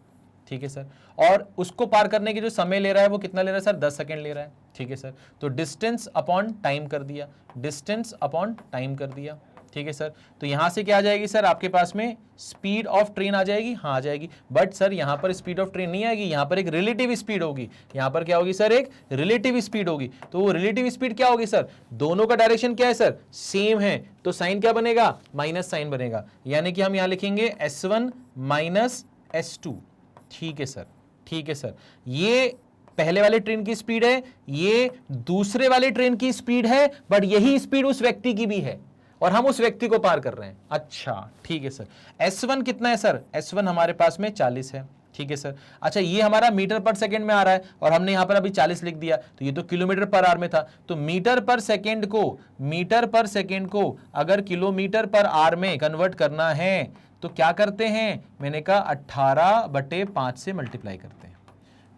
ठीक है सर, और उसको पार करने की जो समय ले रहा है वो कितना ले रहा है सर? 10 सेकंड ले रहा है। ठीक है सर, तो डिस्टेंस अपॉन टाइम कर दिया, डिस्टेंस अपॉन टाइम कर दिया। ठीक है सर, तो यहां से क्या आ जाएगी सर? आपके पास में स्पीड ऑफ ट्रेन आ जाएगी। हाँ आ जाएगी, बट सर यहां पर स्पीड ऑफ ट्रेन नहीं आएगी, यहां पर एक रिलेटिव स्पीड होगी। यहां पर क्या होगी सर? एक रिलेटिव स्पीड होगी। तो वो रिलेटिव स्पीड क्या होगी सर? दोनों का डायरेक्शन क्या है सर? सेम है, तो साइन क्या बनेगा? माइनस साइन बनेगा, यानी कि हम यहां लिखेंगे S1 माइनस S2। ठीक है सर, ठीक है सर, ये पहले वाले ट्रेन की स्पीड है, ये दूसरे वाले ट्रेन की स्पीड है, बट यही स्पीड उस व्यक्ति की भी है और हम उस व्यक्ति को पार कर रहे हैं। अच्छा ठीक है सर, S1 कितना है सर? S1 हमारे पास में 40 है। ठीक है सर, अच्छा ये हमारा मीटर पर सेकंड में आ रहा है और हमने यहां पर अभी 40 लिख दिया, तो ये तो किलोमीटर पर आवर में था। तो मीटर पर सेकंड को अगर किलोमीटर पर आवर में कन्वर्ट करना है तो क्या करते हैं? मैंने कहा 18/5 से मल्टीप्लाई करते हैं।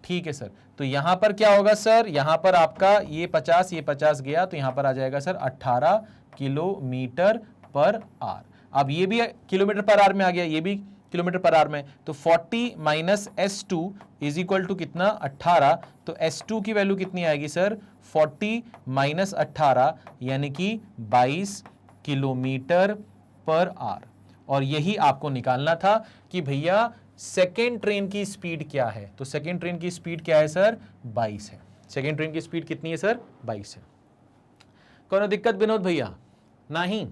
ठीक है सर, तो यहां पर क्या होगा सर? यहां पर आपका ये 50 गया, तो यहां पर आ जाएगा सर 18 किलोमीटर पर आवर। अब ये भी किलोमीटर पर आवर में आ गया, ये भी किलोमीटर पर आवर में, तो 40 minus S2 is equal to कितना? 18। तो S2 की वैल्यू कितनी आएगी सर? 40 माइनस 18 यानी कि 22 किलोमीटर पर आवर। और यही आपको निकालना था कि भैया सेकेंड ट्रेन की स्पीड क्या है। तो सेकेंड ट्रेन की स्पीड क्या है सर? 22 है। सेकेंड ट्रेन की स्पीड कितनी है सर? 22 है। कौन दिक्कत विनोद भैया? नहीं,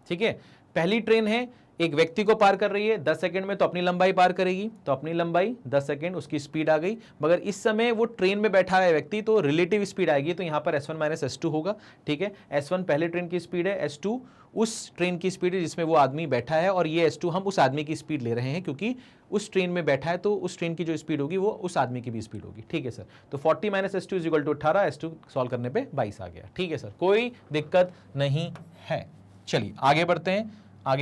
ठीक है। पहली ट्रेन है, एक व्यक्ति को पार कर रही है 10 सेकंड में, तो अपनी लंबाई पार करेगी, तो अपनी लंबाई 10 सेकंड, उसकी स्पीड आ गई। मगर इस समय वो ट्रेन में बैठा है व्यक्ति, तो रिलेटिव स्पीड आएगी, तो यहां पर S1 माइनस S2 होगा। ठीक है, S1 पहले ट्रेन की स्पीड है, S2 उस ट्रेन की स्पीड है जिसमें वो आदमी बैठा है, और ये S2 हम उस आदमी की स्पीड ले रहे हैं क्योंकि उस ट्रेन में बैठा है, तो उस ट्रेन की जो स्पीड होगी वो उस आदमी की भी स्पीड होगी। ठीक है सर, तो 40 minus S2 is equal to 18, S2 solve करने पे 22 आ गया। ठीक है सर, कोई दिक्कत नहीं है। चलिए आगे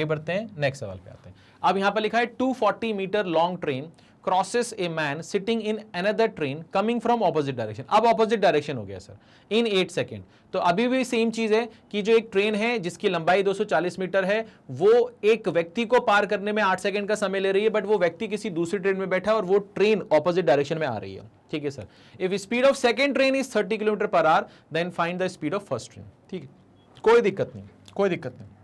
बढ़ते हैं, नेक्स्ट सवाल पे आते हैं। अब यहां पर लिखा है 240 metre long train crosses a man sitting in another train coming from opposite direction. अब ऑपोजिट डायरेक्शन हो गया सर, इन 8 सेकेंड। तो अभी भी सेम चीज है कि जो एक ट्रेन है जिसकी लंबाई 240 मीटर है, वो एक व्यक्ति को पार करने में 8 सेकंड का समय ले रही है, बट वो व्यक्ति किसी दूसरी ट्रेन में बैठा है और वो ट्रेन ऑपोजिट डायरेक्शन में आ रही है। ठीक है sir, if speed of second train is 30 kilometre per hour then find the speed of first train. ठीक है, कोई दिक्कत नहीं, कोई दिक्कत नहीं।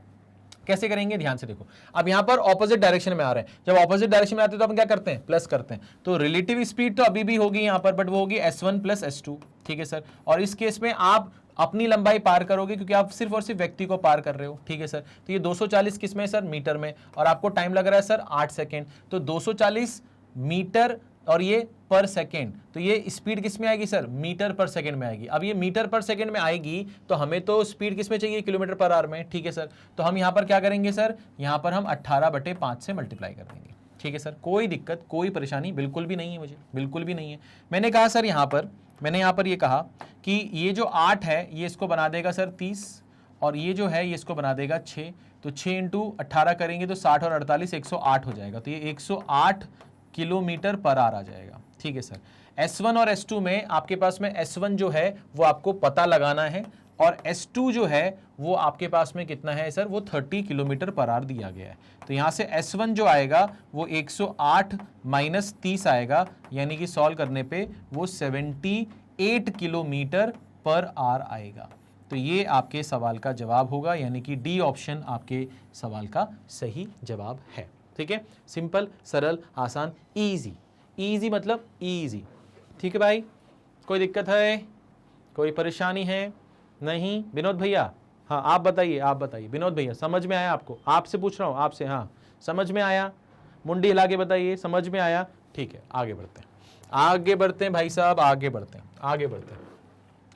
कैसे करेंगे? ध्यान से देखो, अब यहां पर ऑपोजिट डायरेक्शन में आ रहे हैं। जब ऑपोजिट डायरेक्शन में आते हैं तो अपन क्या करते हैं? प्लस करते हैं। तो रिलेटिव स्पीड तो अभी भी होगी यहां पर, बट वो होगी S1 प्लस S2। ठीक है सर, और इस केस में आप अपनी लंबाई पार करोगे क्योंकि आप सिर्फ और सिर्फ व्यक्ति को पार कर रहे हो। ठीक है सर, तो ये 240 किस में सर? मीटर में, और आपको टाइम लग रहा है सर 8 सेकेंड। तो 240 मीटर और ये पर सेकेंड, तो ये स्पीड किस में आएगी सर? मीटर पर सेकेंड में आएगी। अब ये मीटर पर सेकेंड में आएगी तो हमें तो स्पीड किस में चाहिए? किलोमीटर पर आवर में। ठीक है सर, तो हम यहां पर क्या करेंगे सर? यहां पर हम 18/5 से मल्टीप्लाई कर देंगे। ठीक है सर, कोई दिक्कत, कोई परेशानी बिल्कुल भी नहीं है, मुझे बिल्कुल भी नहीं है। मैंने कहा सर मैंने यहां पर ये कहा कि ये जो 8 है ये इसको बना देगा सर 30, और ये जो है ये इसको बना देगा 6। तो 6 × 18 करेंगे तो 60 और 48 108 हो जाएगा। तो ये 108 किलोमीटर पर आवर आ जाएगा। ठीक है सर, S1 और S2 में आपके पास में S1 जो है वो आपको पता लगाना है, और S2 जो है वो आपके पास में कितना है सर? वो 30 किलोमीटर पर आवर दिया गया है। तो यहां से S1 जो आएगा वो 108 माइनस 30 आएगा, यानी कि सॉल्व करने पे वो 78 किलोमीटर पर आवर आएगा। तो ये आपके सवाल का जवाब होगा, यानी कि डी ऑप्शन आपके सवाल का सही जवाब है। ठीक है, सिंपल, सरल, आसान, इजी। इजी मतलब इजी, ठीक है भाई। कोई दिक्कत है, कोई परेशानी है? नहीं। विनोद भैया, हाँ आप बताइए, आप बताइए विनोद भैया, समझ में आया आपको? आपसे पूछ रहा हूँ, आपसे, हाँ समझ में आया? मुंडी हिला के बताइए, समझ में आया? ठीक है, आगे बढ़ते हैं, आगे बढ़ते हैं भाई साहब, आगे बढ़ते हैं, आगे बढ़ते हैं।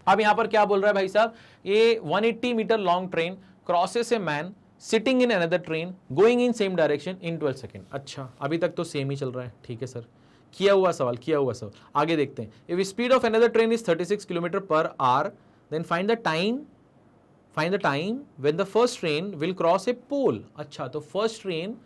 अब यहां पर क्या बोल रहा है भाई साहब, ये 180 metre long train crosses a man sitting in another train going in same direction in 12 second. अच्छा, अभी तक तो सेम ही चल रहा है, ठीक है सर, किया हुआ सवाल, किया हुआ सवाल। आगे देखते हैं, if speed of another train is 36 kilometre per hour then find the time when the first train will cross a pole. अच्छा, तो फर्स्ट ट्रेन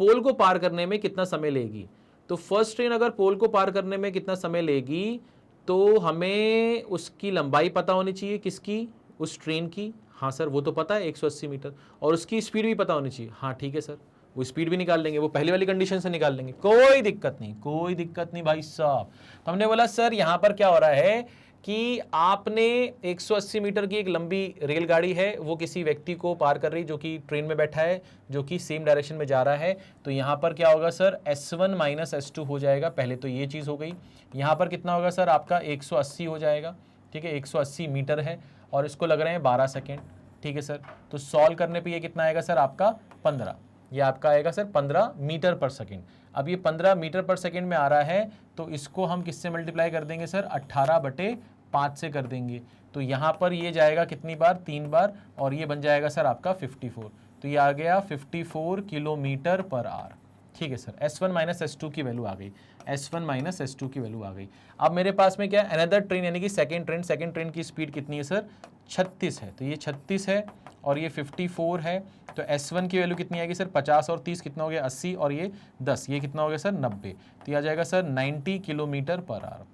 पोल को पार करने में कितना समय लेगी? तो फर्स्ट ट्रेन अगर पोल को पार करने में कितना समय लेगी, तो हमें उसकी लंबाई पता होनी चाहिए, किसकी? उस ट्रेन की। हाँ सर, वो तो पता है 180 मीटर, और उसकी स्पीड भी पता होनी चाहिए। हाँ ठीक है सर, वो स्पीड भी निकाल लेंगे, वो पहली वाली कंडीशन से निकाल लेंगे, कोई दिक्कत नहीं, कोई दिक्कत नहीं भाई साहब। तो हमने बोला सर यहां पर क्या हो रहा है कि आपने 180 मीटर की एक लंबी रेलगाड़ी है, वो किसी व्यक्ति को पार कर रही, जो कि ट्रेन में बैठा है, जो कि सेम डायरेक्शन में जा रहा है। तो यहां पर क्या होगा सर, S1 माइनस S2 हो जाएगा। पहले तो ये चीज हो गई। यहां पर कितना होगा सर, आपका 180 हो जाएगा, ठीक है, 180 मीटर है, और इसको लग रहे हैं 12 सेकेंड, ठीक है सर। तो सॉल्व करने पे ये कितना आएगा सर, आपका 15, ये आपका आएगा सर 15 मीटर पर सेकेंड। अब ये 15 मीटर पर सेकेंड में आ रहा है, तो इसको हम किससे मल्टीप्लाई कर देंगे सर, 18/5 से कर देंगे। तो यहाँ पर ये जाएगा कितनी बार, 3 बार, और ये बन जाएगा सर आपका 54। तो ये आ गया 54 किलोमीटर पर आवर, ठीक है सर। S1 माइनस S2 की वैल्यू आ गई, S1 माइनस S2 की वैल्यू आ गई। अब मेरे पास में क्या है, अनदर ट्रेन यानी कि सेकेंड ट्रेन की स्पीड कितनी है सर, 36 है। तो ये 36 है और ये 54 है। तो S1 की वैल्यू कितनी आएगी सर, 50 और 30 कितना हो गया, 80, और ये 10, ये कितना हो गया सर, 90। तो ये आ जाएगा सर 90 किलोमीटर पर आवर।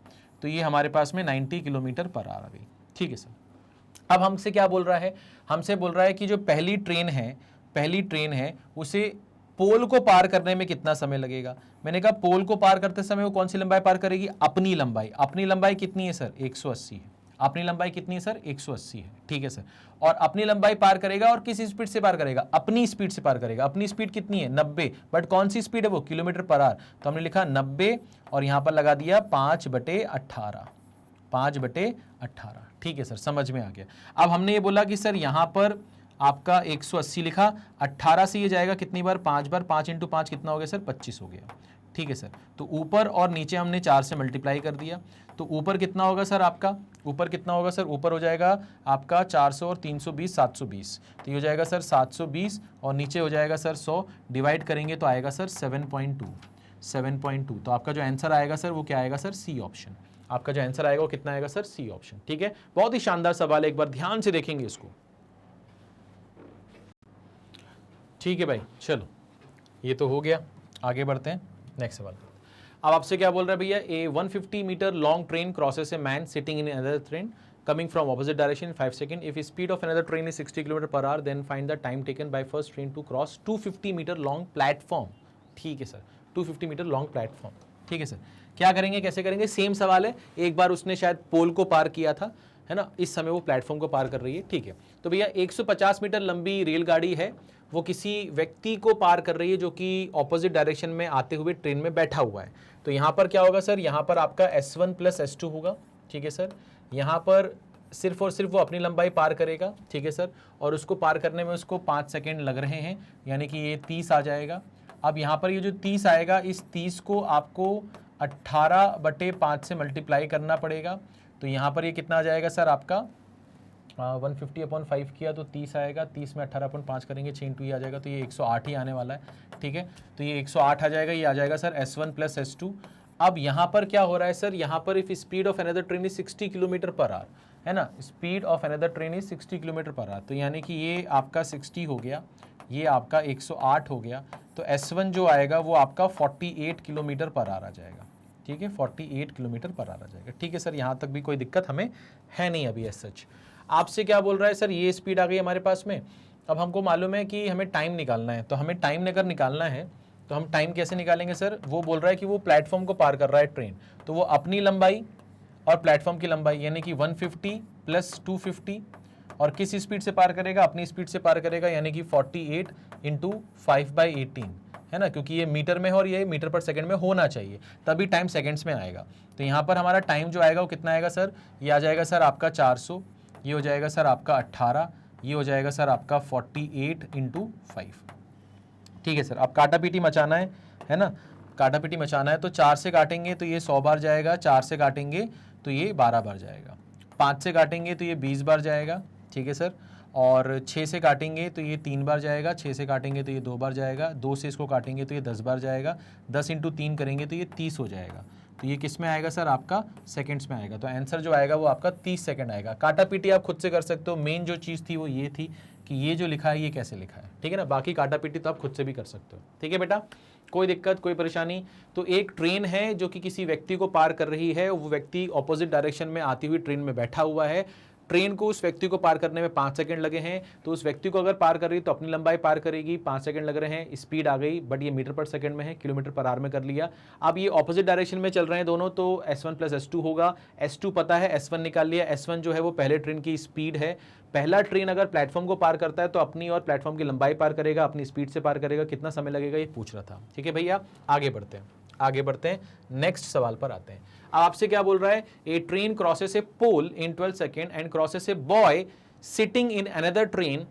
तो ये हमारे पास में 90 किलोमीटर पर आवर आ गई, ठीक है सर। अब हमसे क्या बोल रहा है, हमसे बोल रहा है कि जो पहली ट्रेन है उसे पोल को पार करने में कितना समय लगेगा। मैंने कहा पोल को पार करते समय वो कौन सी लंबाई पार करेगी, अपनी लंबाई। अपनी लंबाई कितनी है सर, 180 है। अपनी लंबाई कितनी है सर, 180 है, ठीक है सर। और अपनी लंबाई पार करेगा, और किस स्पीड से पार करेगा, अपनी स्पीड से पार करेगा। अपनी स्पीड कितनी है, 90, बट कौन सी स्पीड है वो, किलोमीटर पर आवर। तो हमने लिखा 90 और यहां पर लगा दिया 5/18, 5/18, ठीक है सर, समझ में आ गया। अब हमने ये बोला कि सर यहां पर आपका 180 लिखा, 18 से ये जाएगा कितनी बार, 5 बार, 5 × 5 कितना हो गया सर, 25 हो गया, ठीक है सर। तो ऊपर और नीचे हमने 4 से मल्टीप्लाई कर दिया। तो ऊपर कितना होगा सर आपका, ऊपर कितना होगा सर, ऊपर हो जाएगा आपका 400 और 320, 720। तो ये हो जाएगा सर 720, और नीचे हो जाएगा सर 100, डिवाइड करेंगे तो आएगा सर 7.2। तो आपका जो आंसर आएगा सर वो क्या आएगा सर, सी ऑप्शन। आपका जो आंसर आएगा वो कितना आएगा सर, सी ऑप्शन, ठीक है। बहुत ही शानदार सवाल है, एक बार ध्यान से देखेंगे इसको, ठीक है भाई। चलो ये तो हो गया, आगे बढ़ते हैं नेक्स्ट सवाल। अब आपसे क्या बोल रहा है भैया, a 150 metre long train crosses a man sitting in another train coming from opposite direction in 5 seconds. If speed of another train is 60 km per hour, then find the time taken by first train to cross 250 meter long platform. ठीक है sir, 250 metre long platform, ठीक है sir. क्या करेंगे, कैसे करेंगे, same सवाल है। एक बार उसने शायद पोल को पार किया था, है ना, इस समय वो प्लेटफॉर्म को पार कर रही है, ठीक है। तो भैया 150 मीटर लंबी रेलगाड़ी है, वो किसी व्यक्ति को पार कर रही है जो कि ऑपोजिट डायरेक्शन में आते हुए ट्रेन में बैठा हुआ है। तो यहाँ पर क्या होगा सर, यहाँ पर आपका S1 + S2 होगा, ठीक है सर। यहाँ पर सिर्फ और सिर्फ वो अपनी लंबाई पार करेगा, ठीक है सर, और उसको पार करने में उसको 5 सेकेंड लग रहे हैं, यानी कि ये 30 आ जाएगा। अब यहाँ पर ये जो 30 आएगा, इस 30 को आपको 18/5 से मल्टीप्लाई करना पड़ेगा। तो यहाँ पर ये कितना आ जाएगा सर आपका 150/5 किया तो 30 आएगा, 30 में 18/5 करेंगे, 6 × ये आ जाएगा, तो ये 108 ही आने वाला है, ठीक है। तो ये 108 आ जाएगा, ये आ जाएगा सर S1 + S2। अब यहाँ पर क्या हो रहा है सर, यहाँ पर if speed of another train is 60 kilometre per our, है ना, speed of another train is 60 kilometre per hour, तो यानी कि ये आपका 60 हो गया, ये आपका 108 हो गया। तो S1 जो आएगा वो आपका 48 किलोमीटर पर आवर आ जाएगा, ठीक है, 48 किलोमीटर पर आवर आ जाएगा, ठीक है सर। यहाँ तक भी कोई दिक्कत हमें है नहीं अभी एज सच। आपसे क्या बोल रहा है सर, ये स्पीड आ गई हमारे पास में। अब हमको मालूम है कि हमें टाइम निकालना है, तो हमें टाइम अगर निकालना है तो हम टाइम कैसे निकालेंगे सर। वो बोल रहा है कि वो प्लेटफॉर्म को पार कर रहा है ट्रेन, तो वो अपनी लंबाई और प्लेटफॉर्म की लंबाई यानी कि 150 + 250, और किस स्पीड से पार करेगा, अपनी स्पीड से पार करेगा, यानी कि 48 × 5/18, है ना, क्योंकि ये मीटर में है और ये मीटर पर सेकंड में होना चाहिए, तभी टाइम सेकंड्स में आएगा। तो यहाँ पर हमारा टाइम जो आएगा वो कितना आएगा सर, ये आ जाएगा सर आपका 400, ये हो जाएगा सर आपका 18, ये हो जाएगा सर आपका 48 × 5। ठीक है सर, अब काटा पीटी मचाना है ना, काटा पीटी मचाना है तो 4 से काटेंगे तो ये 100 बार जाएगा, 4 से काटेंगे तो ये 12 बार जाएगा, 5 से काटेंगे तो ये 20 बार जाएगा। ठीक है सर, और 6 से काटेंगे तो ये 3 बार जाएगा, 6 से काटेंगे तो ये 2 बार जाएगा, 2 से इसको काटेंगे तो ये 10 बार जाएगा, 10 × 3 करेंगे तो ये 30 हो जाएगा। तो ये किस में आएगा सर, आपका सेकंड्स में आएगा। तो आंसर जो आएगा वो आपका 30 सेकंड आएगा। काटा पीटी आप खुद से कर सकते हो, मेन जो चीज़ थी वो ये थी कि ये जो लिखा है ये कैसे लिखा है। ठीक है ना, बाकी काटा पीटी तो आप खुद से भी कर सकते हो। ठीक है बेटा, कोई दिक्कत कोई परेशानी। तो एक ट्रेन है जो कि किसी व्यक्ति को पार कर रही है, वो व्यक्ति ऑपोजिट डायरेक्शन में आती हुई ट्रेन में बैठा हुआ है, ट्रेन को उस व्यक्ति को पार करने में 5 सेकंड लगे हैं, तो उस व्यक्ति को अगर पार कर रही तो अपनी लंबाई पार करेगी, 5 सेकंड लग रहे हैं, स्पीड आ गई, बट ये मीटर पर सेकंड में है, किलोमीटर पर आवर में कर लिया। अब ये ऑपोजिट डायरेक्शन में चल रहे हैं दोनों, तो S1 + S2 होगा। S2 पता है, S1 निकाल लिया। S1 जो है वो पहले ट्रेन की स्पीड है। पहला ट्रेन अगर प्लेटफॉर्म को पार करता है तो अपनी और प्लेटफॉर्म की लंबाई पार करेगा, अपनी स्पीड से पार करेगा, कितना समय लगेगा ये पूछ रहा था। ठीक है भैया, आगे बढ़ते हैं, नेक्स्ट सवाल पर आते हैं। अब आपसे क्या बोल रहा है, a train crosses a pole in 12 second and crosses a boy sitting in another train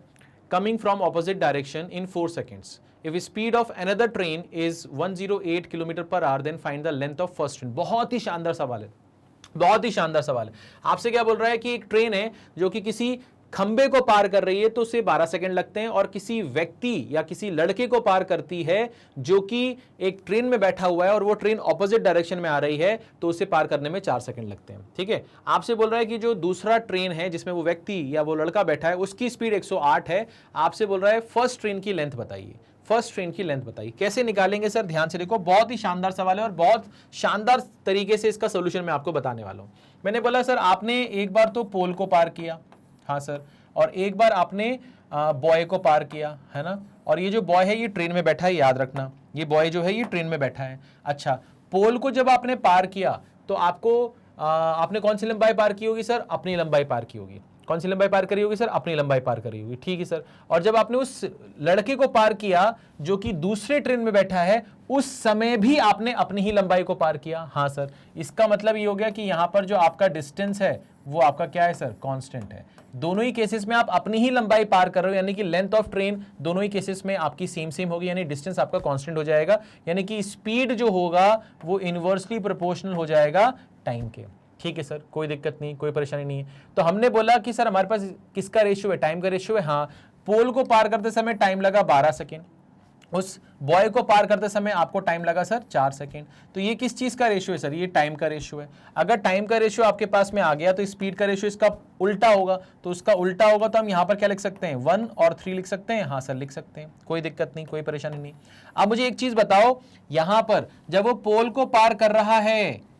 coming from opposite direction in 4 seconds. If speed of another train is 108 km/h, then find the length of first train. बहुत ही शानदार सवाल है, बहुत ही शानदार सवाल है। आपसे क्या बोल रहा है कि एक ट्रेन है जो कि किसी खंबे को पार कर रही है तो उसे 12 सेकंड लगते हैं, और किसी व्यक्ति या किसी लड़के को पार करती है जो कि एक ट्रेन में बैठा हुआ है और वो ट्रेन ऑपोजिट डायरेक्शन में आ रही है, तो उसे पार करने में 4 सेकंड लगते हैं। ठीक है, आपसे बोल रहा है कि जो दूसरा ट्रेन है जिसमें वो व्यक्ति या वो लड़का बैठा है उसकी स्पीड 108 है। आपसे बोल रहा है फर्स्ट ट्रेन की लेंथ बताइए, फर्स्ट ट्रेन की लेंथ बताइए। कैसे निकालेंगे सर, ध्यान से देखो, बहुत ही शानदार सवाल है और बहुत शानदार तरीके से इसका सोल्यूशन मैं आपको बताने वाला हूं। मैंने बोला सर आपने एक बार तो पोल को पार किया, हाँ सर, और एक बार आपने बॉय को पार किया, है ना, और ये जो बॉय है ये ट्रेन में बैठा है, याद रखना, ये बॉय जो है ये ट्रेन में बैठा है। अच्छा, पोल को जब आपने पार किया तो आपको आपने कौन सी लंबाई पार की होगी सर, अपनी लंबाई पार की होगी। कौन सी लंबाई पार करी होगी सर, अपनी लंबाई पार करी होगी। ठीक है सर, और जब आपने उस लड़के को पार किया जो कि दूसरे ट्रेन में बैठा है, उस समय भी आपने अपनी ही लंबाई को पार किया। हाँ सर, इसका मतलब ये हो गया कि यहां पर जो आपका डिस्टेंस है वो आपका क्या है सर, कांस्टेंट है। दोनों ही केसेस में आप अपनी ही लंबाई पार कर रहे हो, यानी कि लेंथ ऑफ ट्रेन दोनों ही केसेस में आपकी सेम होगी, यानी डिस्टेंस आपका कांस्टेंट हो जाएगा, यानी कि स्पीड जो होगा वो इनवर्सली प्रोपोर्शनल हो जाएगा टाइम के। ठीक है सर, कोई दिक्कत नहीं, कोई परेशानी नहीं है। तो हमने बोला कि सर हमारे पास किसका रेशियो है, टाइम का रेशियो है। हाँ, पोल को पार करते समय टाइम लगा 12 सेकेंड, उस बॉय को पार करते समय आपको टाइम लगा सर 4 सेकेंड। तो ये किस चीज का रेशियो है सर, ये टाइम का रेशियो है। अगर टाइम का रेशियो आपके पास में आ गया तो स्पीड का रेशियो इसका उल्टा होगा, तो उसका उल्टा होगा तो हम यहां पर क्या लिख सकते हैं, 1 और 3 लिख सकते हैं। हाँ सर, लिख सकते हैं, कोई दिक्कत नहीं, कोई परेशानी नहीं। अब मुझे एक चीज बताओ, यहां पर जब वो पोल को पार कर रहा है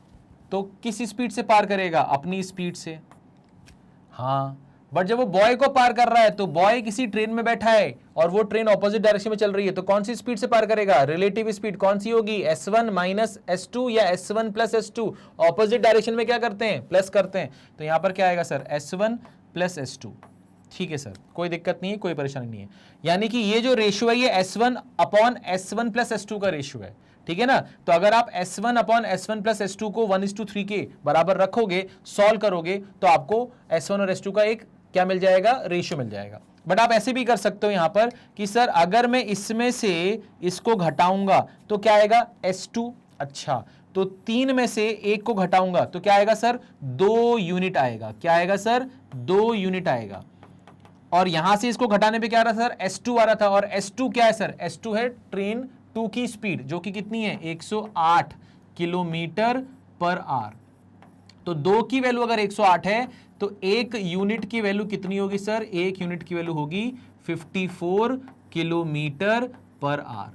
तो किस स्पीड से पार करेगा, अपनी स्पीड से। हाँ, बट जब वो बॉय को पार कर रहा है तो बॉय किसी ट्रेन में बैठा है और वो ट्रेन ऑपोजिट डायरेक्शन में चल रही है, तो कौन सी स्पीड से पार करेगा, रिलेटिव स्पीड कौन सी होगी, S1 - S2 या S1 + S2। ऑपोजिट डायरेक्शन में क्या करते हैं, प्लस करते हैं, तो यहां पर क्या आएगा सर, S1 + S2। ठीक है सर, कोई दिक्कत नहीं है, कोई परेशानी नहीं है। यानी कि ये जो रेशियो है ये S1/S1 + S2 का रेशियो है। ठीक है ना, तो अगर आप S1/S1 + S2 को 1:3 के बराबर रखोगे, सॉल्व करोगे, तो आपको S1 और S2 का एक क्या मिल जाएगा, रेशियो मिल जाएगा। बट आप ऐसे भी कर सकते हो यहां पर कि सर अगर मैं इसमें से इसको घटाऊंगा तो क्या आएगा, S2। अच्छा, तो 3 में से 1 को घटाऊंगा तो क्या आएगा सर, 2 यूनिट आएगा। क्या आएगा सर, 2 यूनिट आएगा। और यहां से इसको घटाने पे क्या आ रहा था सर, S2 आ रहा था, और S2 क्या है सर, S2 है ट्रेन 2 की स्पीड जो कि कितनी है, 108 km/h। तो 2 की वैल्यू अगर 108 है तो 1 यूनिट की वैल्यू कितनी होगी सर, 1 यूनिट की वैल्यू होगी 54 km/h।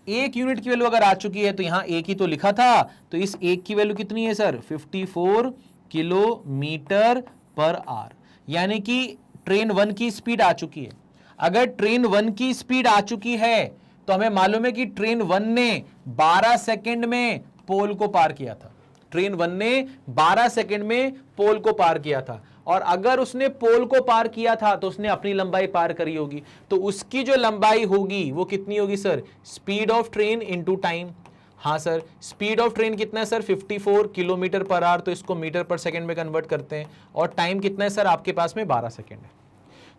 1 यूनिट की वैल्यू अगर आ चुकी है तो यहां 1 ही तो लिखा था, तो इस 1 की वैल्यू कितनी है सर, 54 km/h। यानी कि ट्रेन 1 की स्पीड आ चुकी है। अगर ट्रेन 1 की स्पीड आ चुकी है तो हमें मालूम है कि ट्रेन 1 ने 12 सेकंड में पोल को पार किया था। ट्रेन 1 ने 12 सेकंड में पोल को पार किया था। और अगर उसने पोल को पार किया था तो उसने अपनी लंबाई पार करी होगी, तो उसकी जो लंबाई होगी वो कितनी होगी sir, speed of train into time. हाँ सर, स्पीड ऑफ ट्रेन कितना है सर, 54 किलोमीटर पर आवर, तो इसको मीटर पर सेकंड में कन्वर्ट करते हैं, और टाइम कितना है सर आपके पास में 12 सेकंड है।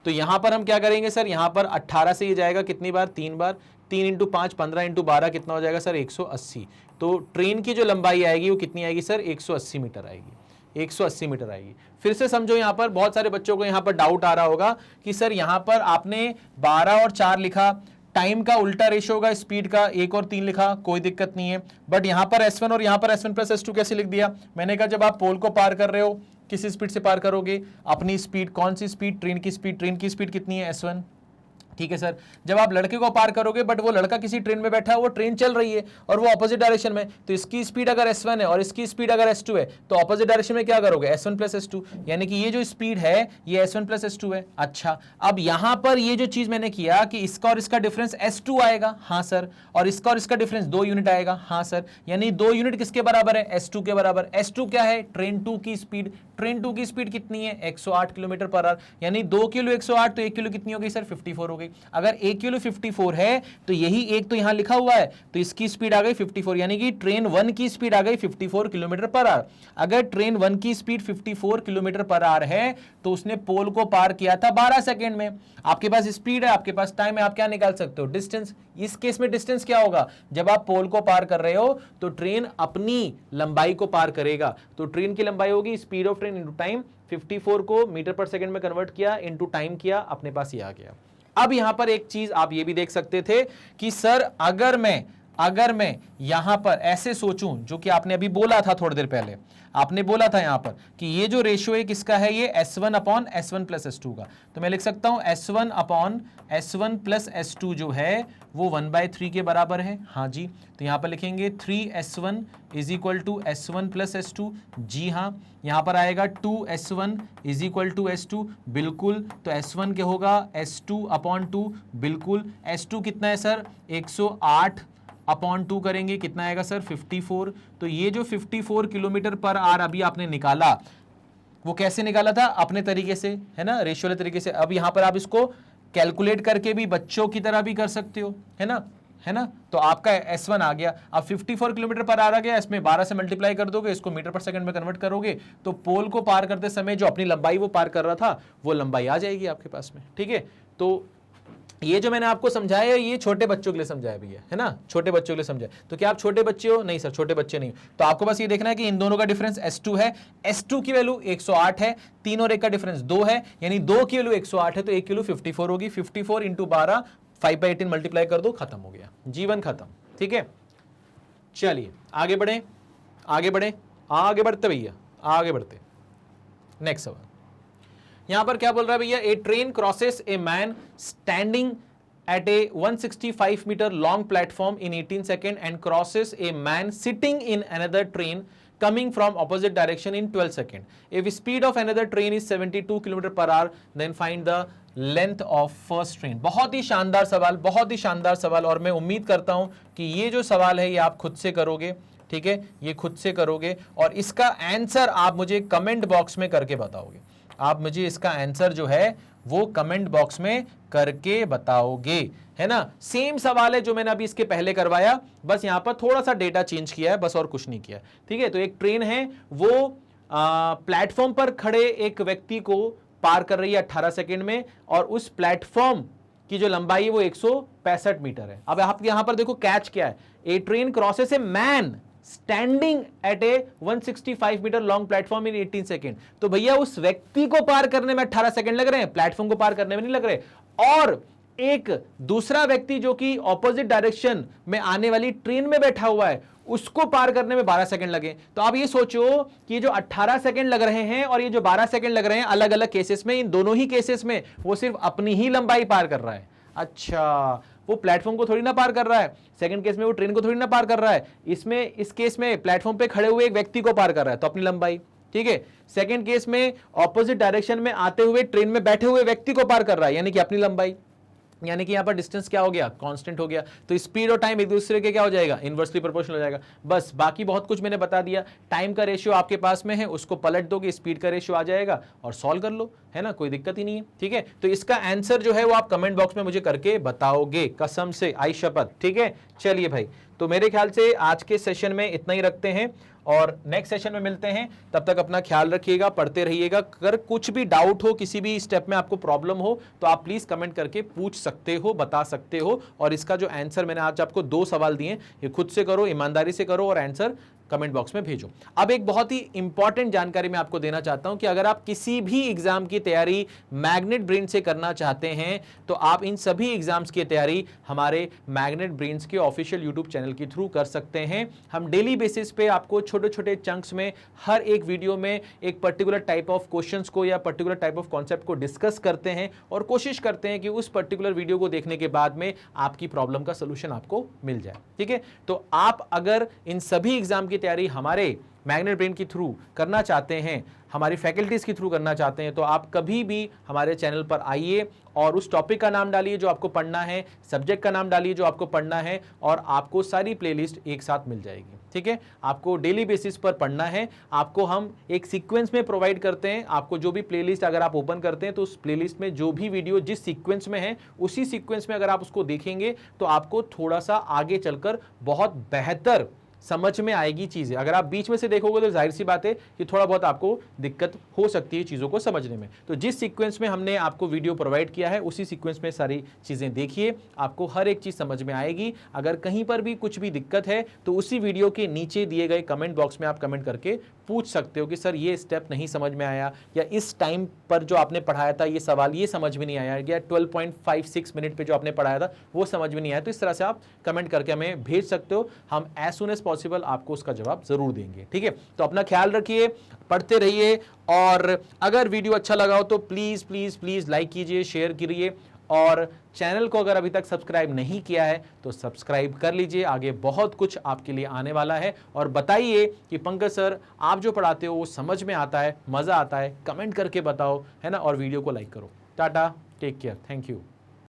तो यहां पर हम क्या करेंगे सर, यहां पर 18 से ये जाएगा कितनी बार, 3 बार, 3 इंटू 5 15 इंटू 12 कितना हो जाएगा सर 180। तो ट्रेन की जो लंबाई आएगी वो कितनी आएगी सर 180 मीटर आएगी, 180 मीटर आएगी। फिर से समझो, यहां पर बहुत सारे बच्चों को यहां पर डाउट आ रहा होगा कि सर यहां पर आपने 12 और 4 लिखा, टाइम का उल्टा रेशियो होगा, स्पीड का 1 और 3 लिखा, कोई दिक्कत नहीं है, बट यहां पर S1 और यहां पर S1 प्लस S2 कैसे लिख दिया। मैंने कहा जब आप पोल को पार कर रहे हो किस स्पीड से पार करोगे, अपनी स्पीड, कौन सी स्पीड, ट्रेन की स्पीड, ट्रेन की स्पीड कितनी है S1, ठीक है सर। जब आप लड़के को पार करोगे बट वो लड़का किसी ट्रेन में बैठा है, वो ट्रेन चल रही है और वो ऑपोजिट डायरेक्शन में, तो इसकी स्पीड अगर S1 है और इसकी स्पीड अगर S2 है तो ऑपोजिट डायरेक्शन में क्या करोगे, S1 प्लस S2, यानी कि ये जो स्पीड है ये S1 प्लस S2 है। अच्छा, अब यहां पर ये जो चीज मैंने किया कि इसका और इसका डिफरेंस S2 आएगा, हाँ सर, और इसका और इसका डिफरेंस 2 यूनिट आएगा, हाँ सर, यानी 2 यूनिट किसके बराबर है, S2 के बराबर। S2 क्या है, ट्रेन 2 की स्पीड, ट्रेन 2 की स्पीड कितनी है 108 किलोमीटर पर आवर, यानी 2 किलो 108 तो 1 किलो कितनी हो गई सर 54 हो गई। अगर 1 किलो 54 है तो यही एक तो यहां लिखा हुआ है, तो इसकी स्पीड आ गई 54, यानी कि ट्रेन 1 की स्पीड आ गई 54 किलोमीटर पर आवर। अगर ट्रेन 1 की स्पीड 54 किलोमीटर पर आवर है तो उसने पोल को पार किया था 12 सेकंड में। आपके पास स्पीड है, आपके पास टाइम है, आप क्या निकाल सकते हो, डिस्टेंस। इस केस में डिस्टेंस क्या होगा, जब आप पोल को पार कर रहे हो तो ट्रेन अपनी लंबाई को पार करेगा, तो ट्रेन की लंबाई होगी speed of train into time, 54 को मीटर पर सेकंड में कन्वर्ट किया इनटू टाइम किया, अपने पास ये आ गया। अब यहां पर एक चीज आप ये भी देख सकते थे कि सर अगर मैं यहां पर ऐसे सोचूं, जो कि आपने अभी बोला था थोड़ी देर पहले, आपने बोला था यहां पर कि ये जो रेशियो है किसका है, ये S1 upon S1 plus S2 का, तो मैं लिख सकता हूं S1 upon S1 plus S2 जो है वो 1/3 के बराबर है। हाँ जी, तो यहां पर लिखेंगे 3S1 is equal to S1 plus S2, जी हाँ। यहां पर आएगा 2S1 is equal to S2, बिल्कुल, तो S1 क्या होगा S2 अपॉन 2, बिल्कुल। S2 कितना है सर 108 अपॉन 2 करेंगे, कितना आएगा सर 54। तो ये जो 54 किलोमीटर पर आवर अभी आपने निकाला वो कैसे निकाला था, अपने तरीके से, है ना, रेशियो वाले तरीके से। अब यहां पर आप इसको कैलकुलेट करके भी बच्चों की तरह भी कर सकते हो, है ना। तो आपका S1 आ गया, अब 54 किलोमीटर पर आ गया, इसमें 12 से मल्टीप्लाई कर दोगे, इसको मीटर पर सेकंड में कन्वर्ट करोगे, तो पोल को पार करते समय जो अपनी लंबाई वो पार कर रहा था वो लंबाई आ जाएगी आपके पास में, ठीक है। तो ये जो मैंने आपको समझाया ये छोटे बच्चों के लिए समझाया भैया, है ना, छोटे बच्चों के लिए समझाया। तो क्या आप छोटे बच्चे हो, नहीं सर छोटे बच्चे नहीं हो, तो आपको बस ये देखना है कि इन दोनों का डिफरेंस S2 है, S2 की वैल्यू 108 है, 3 और 1 का डिफरेंस 2 है, यानी 2 की वैल्यू 108 है, तो 1 किलो 54 होगी, 54 इंटू 12 5/18 मल्टीप्लाई कर दो, खत्म हो गया, जीवन खत्म, ठीक है। चलिए आगे बढ़े, आगे बढ़ते भैया, आगे बढ़ते। नेक्स्ट सवाल यहां पर क्या बोल रहा है भैया, a train crosses a man standing at a 165 metre long platform in 18 second and crosses a man sitting in another train coming from opposite direction in 12 seconds. If speed of another train is 72 km per hour, then find the length of first train. बहुत ही शानदार सवाल, बहुत ही शानदार सवाल, और मैं उम्मीद करता हूं कि ये जो सवाल है ये आप खुद से करोगे, ठीक है, ये खुद से करोगे और इसका आंसर आप मुझे कमेंट बॉक्स में करके बताओगे। आप मुझे इसका आंसर जो है वो कमेंट बॉक्स में करके बताओगे, है ना। सेम सवाल है जो मैंने अभी इसके पहले करवाया, बस यहां पर थोड़ा सा डेटा चेंज किया है, बस और कुछ नहीं किया, ठीक है। तो एक ट्रेन है, वो प्लेटफॉर्म पर खड़े एक व्यक्ति को पार कर रही है 18 सेकंड में, और उस प्लेटफॉर्म की जो लंबाई है वो 165 मीटर है। अब आप यहां पर देखो कैच क्या है, a train crosses a man standing at a 165 metre long platform in 18 second. तो भैया उस व्यक्ति को पार करने में 18 सेकेंड लग रहे हैं, प्लेटफॉर्म को पार करने में नहीं लग रहे, और एक दूसरा व्यक्ति जो कि ऑपोजिट डायरेक्शन में आने वाली ट्रेन में बैठा हुआ है उसको पार करने में 12 सेकंड लगे। तो आप ये सोचो कि ये जो 18 सेकंड लग रहे हैं और ये जो 12 सेकंड लग रहे हैं अलग अलग केसेस में, इन दोनों ही केसेस में वो सिर्फ अपनी ही लंबाई पार कर रहा है। अच्छा, वो प्लेटफॉर्म को थोड़ी ना पार कर रहा है, सेकंड केस में वो ट्रेन को थोड़ी ना पार कर रहा है, इसमें इस केस में प्लेटफॉर्म पे खड़े हुए एक व्यक्ति को पार कर रहा है, तो अपनी लंबाई, ठीक है। सेकंड केस में ऑपोजिट डायरेक्शन में आते हुए ट्रेन में बैठे हुए व्यक्ति को पार कर रहा है, यानी कि अपनी लंबाई, यानी कि यहां पर डिस्टेंस क्या हो गया, कांस्टेंट हो गया, तो स्पीड और टाइम एक दूसरे के क्या हो जाएगा, इनवर्सली प्रोपोर्शनल हो जाएगा। बस बाकी बहुत कुछ मैंने बता दिया। टाइम का रेशियो आपके पास में है, उसको पलट दोगे, स्पीड का रेशियो आ जाएगा और सॉल्व कर लो, है ना, कोई दिक्कत ही नहीं है। ठीक है, तो इसका आंसर जो है वो आप कमेंट बॉक्स में मुझे करके बताओगे, कसम से, आई शपथ। ठीक है, चलिए भाई, तो मेरे ख्याल से आज के सेशन में इतना ही रखते हैं और नेक्स्ट सेशन में मिलते हैं। तब तक अपना ख्याल रखिएगा, पढ़ते रहिएगा। अगर कुछ भी डाउट हो, किसी भी स्टेप में आपको प्रॉब्लम हो, तो आप प्लीज कमेंट करके पूछ सकते हो, बता सकते हो। और इसका जो आंसर मैंने आज आपको 2 सवाल दिए, ये खुद से करो, ईमानदारी से करो और आंसर कमेंट बॉक्स में भेजो। अब एक बहुत ही इंपॉर्टेंट जानकारी मैं आपको देना चाहता हूं कि अगर आप किसी भी एग्जाम की तैयारी मैग्नेट ब्रेन से करना चाहते हैं तो आप इन सभी एग्जाम्स की तैयारी हमारे मैग्नेट ब्रेन्स के ऑफिशियल यूट्यूब चैनल के थ्रू कर सकते हैं। हम डेली बेसिस पे आपको छोटे छोटे चंक्स में हर एक वीडियो में एक पर्टिकुलर टाइप ऑफ क्वेश्चंस को या पर्टिकुलर टाइप ऑफ कॉन्सेप्ट को डिस्कस करते हैं और कोशिश करते हैं कि उस पर्टिकुलर वीडियो को देखने के बाद में आपकी प्रॉब्लम का सोल्यूशन आपको मिल जाए। ठीक है, तो आप अगर इन सभी एग्जाम की तैयारी हमारे मैग्नेट ब्रेन के थ्रू करना चाहते हैं, हमारी फैकल्टीज के थ्रू करना चाहते हैं, तो आप कभी भी हमारे चैनल पर आइए और उस टॉपिक का नाम डालिए जो आपको पढ़ना है, सब्जेक्ट का नाम डालिए जो आपको पढ़ना है और आपको सारी प्लेलिस्ट एक साथ मिल जाएगी। ठीक है, आपको डेली बेसिस पर पढ़ना है, आपको हम एक सीक्वेंस में प्रोवाइड करते हैं। आपको जो भी प्लेलिस्ट अगर आप ओपन करते हैं तो उस प्लेलिस्ट में जो भी वीडियो जिस सीक्वेंस में है उसी सीक्वेंस में अगर आप उसको देखेंगे तो आपको थोड़ा सा आगे चलकर बहुत बेहतर समझ में आएगी चीजें। अगर आप बीच में से देखोगे तो जाहिर सी बात है कि थोड़ा बहुत आपको दिक्कत हो सकती है चीजों को समझने में। तो जिस सीक्वेंस में हमने आपको वीडियो प्रोवाइड किया है उसी सीक्वेंस में सारी चीजें देखिए, आपको हर एक चीज समझ में आएगी। अगर कहीं पर भी कुछ भी दिक्कत है तो उसी वीडियो के नीचे दिए गए कमेंट बॉक्स में आप कमेंट करके पूछ सकते हो कि सर ये स्टेप नहीं समझ में आया, या इस टाइम पर जो आपने पढ़ाया था ये सवाल ये समझ में नहीं आया, या 12.56 मिनट पे जो आपने पढ़ाया था वो समझ में नहीं आया। तो इस तरह से आप कमेंट करके हमें भेज सकते हो, हम एज सुन एज पॉसिबल आपको उसका जवाब जरूर देंगे। ठीक है, तो अपना ख्याल रखिए, पढ़ते रहिए और अगर वीडियो अच्छा लगा हो तो प्लीज प्लीज प्लीज लाइक कीजिए, शेयर कीजिए और चैनल को अगर अभी तक सब्सक्राइब नहीं किया है तो सब्सक्राइब कर लीजिए। आगे बहुत कुछ आपके लिए आने वाला है। और बताइए कि पंकज सर आप जो पढ़ाते हो वो समझ में आता है, मजा आता है, कमेंट करके बताओ, है ना, और वीडियो को लाइक करो। Tata, take care, thank you.